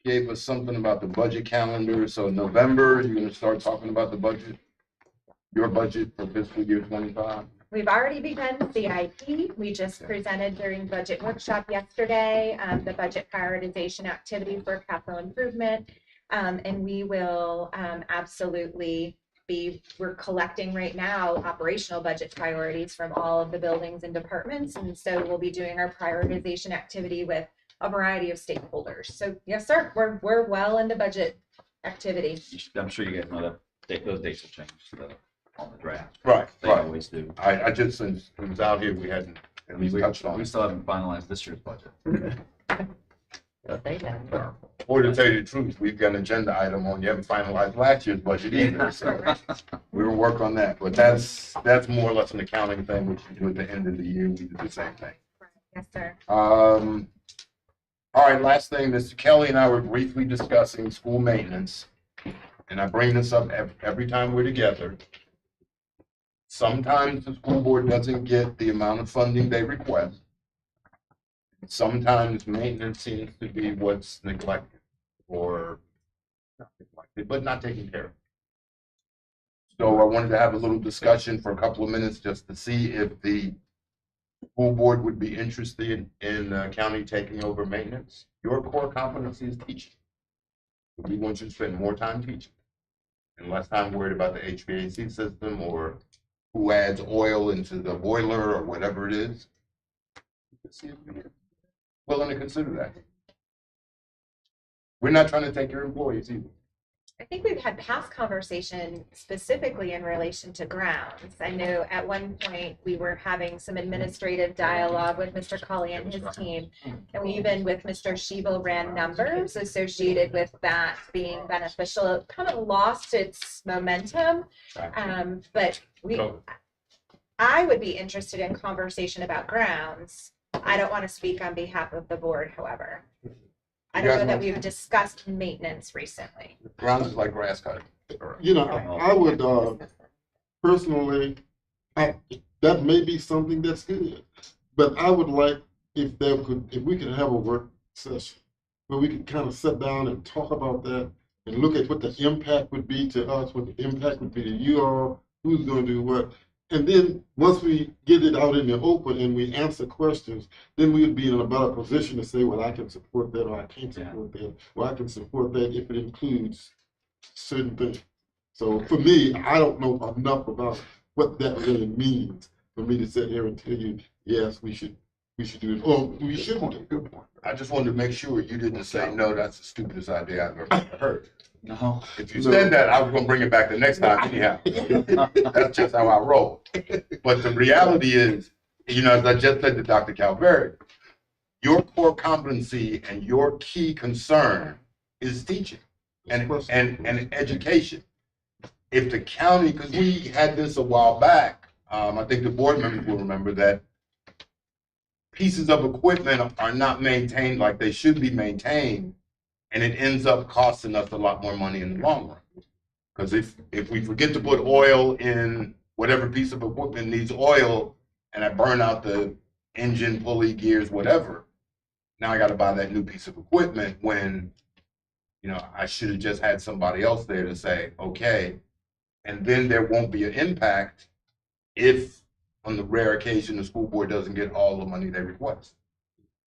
gave us something about the budget calendar. So November, you're gonna start talking about the budget, your budget for fiscal year 25. We've already begun CIP. We just presented during budget workshop yesterday, the budget prioritization activity for capital improvement. And we will absolutely we're collecting right now operational budget priorities from all of the buildings and departments. And so we'll be doing our prioritization activity with a variety of stakeholders. So yes, sir, we're well into budget activity. I'm sure you guys know that those dates will change on the draft. Right, They right. always do. I just, since it was out here, we hadn't at least touched on We it. still haven't finalized this year's budget. Or to tell you the truth, we've got an agenda item on, you haven't finalized last year's budget either, so we will work on that. But that's more or less an accounting thing, which you do at the end of the year, we do the same thing. Yes, sir. All right, last thing, Mr. Kelly and I were briefly discussing school maintenance, and I bring this up every time we're together. Sometimes the school board doesn't get the amount of funding they request. Sometimes maintenance seems to be what's neglected or not neglected, but not taken care of. So I wanted to have a little discussion for a couple of minutes just to see if the school board would be interested in county taking over maintenance. Your core competency is teaching. We want you to spend more time teaching and less time worried about the HVAC system or who adds oil into the boiler or whatever it is. See if you're willing to consider that. We're not trying to take your employees either. I think we've had past conversation specifically in relation to grounds. I know at one point we were having some administrative dialogue with Mr. Colley and his team. And we even with Mr. Shebel ran numbers associated with that being beneficial. It kind of lost its momentum. But I would be interested in conversation about grounds. I don't want to speak on behalf of the board, however. I don't know that we've discussed maintenance recently. Grounds is like grass cutting. I would, personally, that may be something that's good. But I would like if we could have a work session where we could kind of sit down and talk about that and look at what the impact would be to us, what the impact would be to you all, who's going to do what. And then once we get it out in the open and we answer questions, then we would be in a better position to say, well, I can support that or I can't support that, or I can support that if it includes certain things. So for me, I don't know enough about what that really means for me to sit here and tell you, yes, we should do it, or we shouldn't do it. Good point. I just wanted to make sure you didn't say, no, that's the stupidest idea I've ever heard. No. If you said that, I was gonna bring it back the next time anyhow. That's just how I roll. But the reality is, as I just said to Dr. Calvert, your core competency and your key concern is teaching and education. If the county, because we had this a while back, I think the board members will remember that pieces of equipment are not maintained like they should be maintained. And it ends up costing us a lot more money in the long run. Because if we forget to put oil in whatever piece of equipment needs oil, and I burn out the engine, pulley, gears, whatever, now I got to buy that new piece of equipment when, I should have just had somebody else there to say, okay, and then there won't be an impact if, on the rare occasion, the school board doesn't get all the money they request.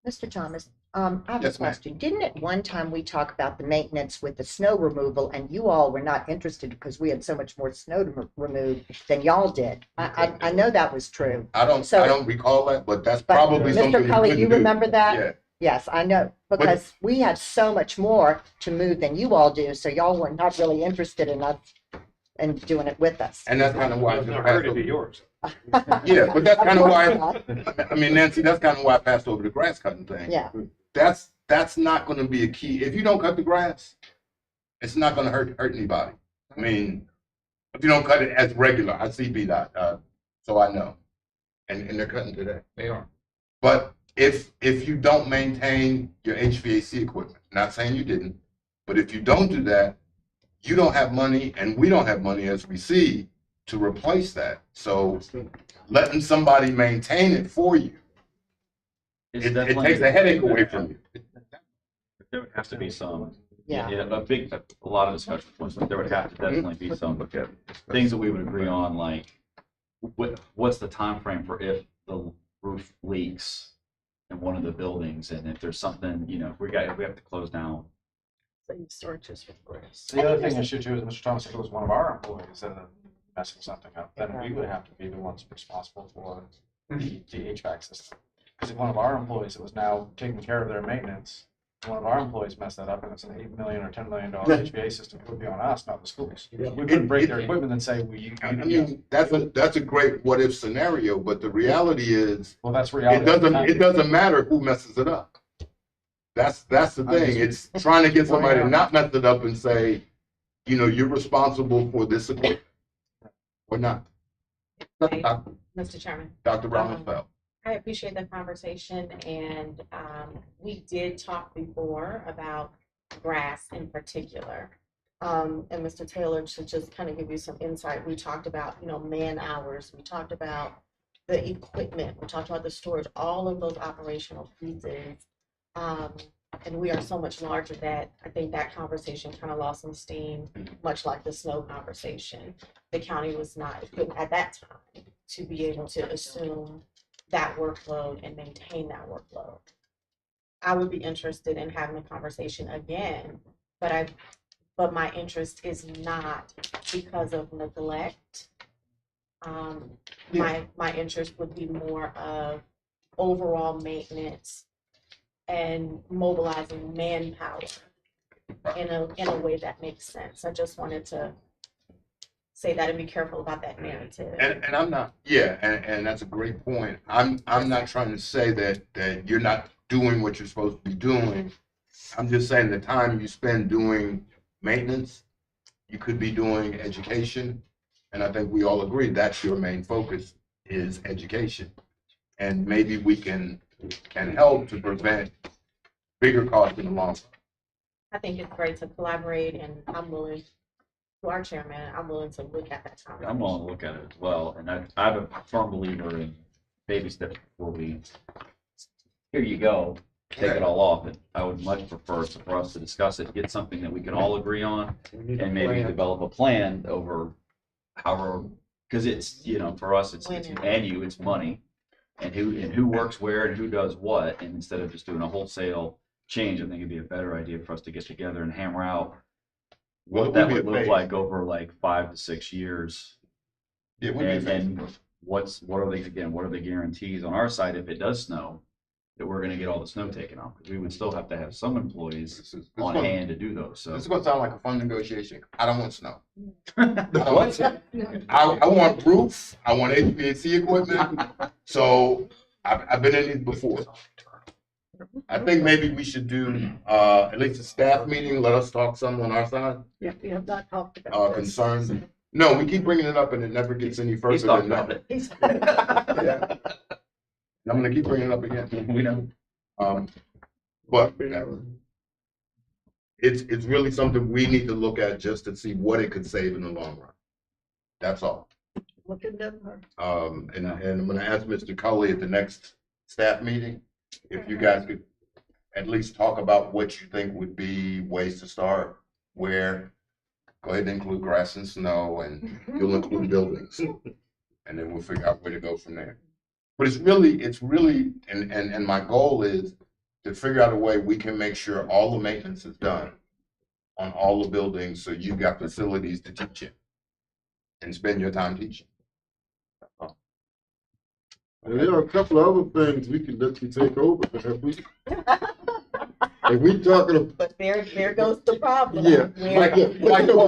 Mr. Thomas, I have Yes, a ma'am. question. Didn't at one time we talk about the maintenance with the snow removal and you all were not interested because we had so much more snow to remove than y'all did? I know that was true. I don't recall that, but that's But probably something Mr. we Cully, couldn't you do. remember that? Yeah. Yes, I know, because we had so much more to move than you all do, so y'all were not really interested in us and doing it with us. And that's kind of why I It's just not passed hurt to over. be yours. Yeah, but that's Of kind of course why, not. Nancy, that's kind of why I passed over the grass cutting thing. Yeah. That's that's not gonna be a key. If you don't cut the grass, it's not gonna hurt anybody. I mean, if you don't cut it as regular, I see BDOT, so I know. And they're cutting today. They are. But if you don't maintain your HVAC equipment, not saying you didn't, but if you don't do that, you don't have money and we don't have money, as we see, to replace that. So letting somebody maintain it for you, It's it definitely- takes a headache away from you. There would have to be some, Yeah. a lot of discussion points, but there would have to definitely be some things that we would agree on, like, what's the time frame for if the roof leaks in one of the buildings, and if there's something, if we have to close down. Searches for grass. The other thing issue too is Mr. Thomas, if it was one of our employees that are messing something up, then we would have to be the ones responsible for the HVAC system. Because if one of our employees that was now taking care of their maintenance, one of our employees messed that up and it's an $8 million or $10 million HVAC system, it would be on us, not the schools. We couldn't break their equipment and say, well, you. I mean, that's a great what if scenario, but the reality is, Well, that's reality. it doesn't matter who messes it up. That's the thing. It's trying to get somebody to not mess it up and say, you're responsible for this equipment or not. Mr. Chairman. Dr. Rumsfeld. I appreciate the conversation, and we did talk before about grass in particular. And Mr. Taylor, to just kind of give you some insight, we talked about, man hours, we talked about the equipment, we talked about the storage, all of those operational pieces. And we are so much larger that I think that conversation kind of lost some steam, much like the snow conversation. The county was not equipped at that time to be able to assume that workload and maintain that workload. I would be interested in having a conversation again, but my interest is not because of neglect. My interest would be more of overall maintenance and mobilizing manpower in a way that makes sense. I just wanted to say that and be careful about that narrative. And I'm not, and that's a great point. I'm not trying to say that you're not doing what you're supposed to be doing. I'm just saying the time you spend doing maintenance, you could be doing education. And I think we all agree that's your main focus is education. And maybe we can help to prevent bigger costs in the long run. I think it's great to collaborate, and I'm willing, to our chairman, I'm willing to look at that conversation. I'm willing to look at it as well, and I'm a firm believer in baby steps before we, here you go, take it all off. And I would much prefer for us to discuss it, get something that we can all agree on, and maybe develop a plan over however, because it's, for us, it's money, and who works where and who does what, and instead of just doing a wholesale change, I think it'd be a better idea for us to get together and hammer out what that would look like over like 5 to 6 years. And what are the guarantees on our side if it does snow that we're going to get all the snow taken off? Because we would still have to have some employees on hand to do those. So this is going to sound like a fun negotiation. I don't want snow. I want roofs. I want HVAC equipment. So I've been in these before. I think maybe we should do at least a staff meeting. Let us talk some on our side. Yeah, we have not talked about this. Concerns. No, we keep bringing it up and it never gets any further he's than talking that. about it. Yeah. I'm going to keep bringing it up again. We know. But it's really something we need to look at just to see what it could save in the long run. That's all. Look at them. And I'm going to ask Mr. Cully at the next staff meeting if you guys could at least talk about what you think would be ways to start, where, go ahead and include grass and snow, and you'll include buildings. And then we'll figure out where to go from there. But it's really, and my goal is to figure out a way we can make sure all the maintenance is done on all the buildings, so you've got facilities to teach in and spend your time teaching. And there are a couple of other things we could let you take over, but if we talking about, But there goes the problem.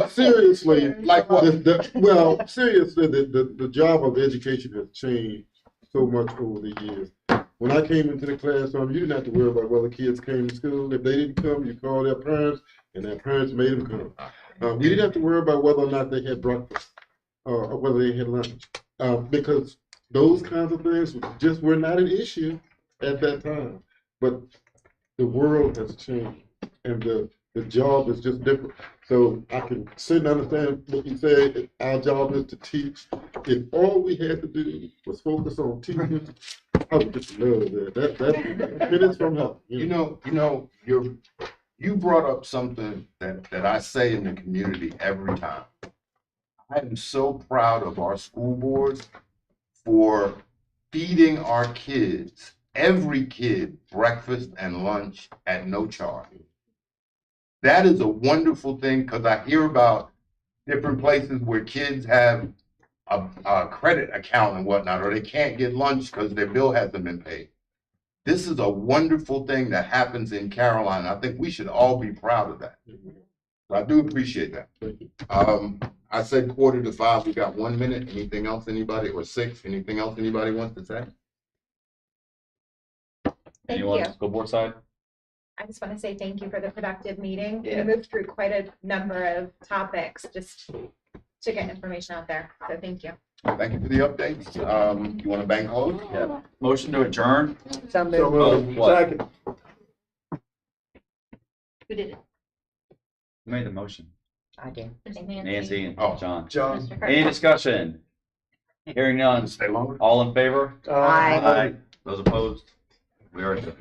seriously, like what? Well, seriously, the job of education has changed so much over the years. when I came into the classroom, you didn't have to worry about whether kids came to school. If they didn't come, you called their parents, and their parents made them come. We didn't have to worry about whether or not they had breakfast, or whether they had lunch, because those kinds of things just were not an issue at that time. But the world has changed, and the job is just different. So I can sit and understand what you say. Our job is to teach. If all we had to do was focus on teaching, I would just love that. That's minutes from hell. You know, you brought up something that I say in the community every time. I am so proud of our school boards for feeding our kids, every kid, breakfast and lunch at no charge. That is a wonderful thing, because I hear about different places where kids have a credit account and whatnot, or they can't get lunch because their bill hasn't been paid. This is a wonderful thing that happens in Caroline. I think we should all be proud of that. So I do appreciate that. I said 4:45. We got 1 minute. Anything else, anybody? Or 6? Anything else anybody wants to say? Thank Anyone, you. school board side? I just want to say thank you for the productive meeting. Yeah. We moved through quite a number of topics just to get information out there. So thank you. Thank you for the updates. You want to bank close? Yeah. Motion to adjourn? So moved. So moved. what? Second. Who did it? Who made the motion? I did. It's Nancy and Oh. John. John. Mr. Any Carter. discussion? Hearing none. Stay longer. All in favor? Aye. Those opposed? We are adjourned.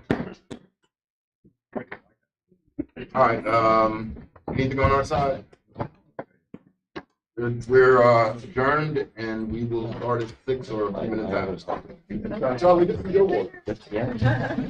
All right, anything on our side? We're adjourned, and we will start at 6 or a few minutes after. Charlie, this is your board. Yeah.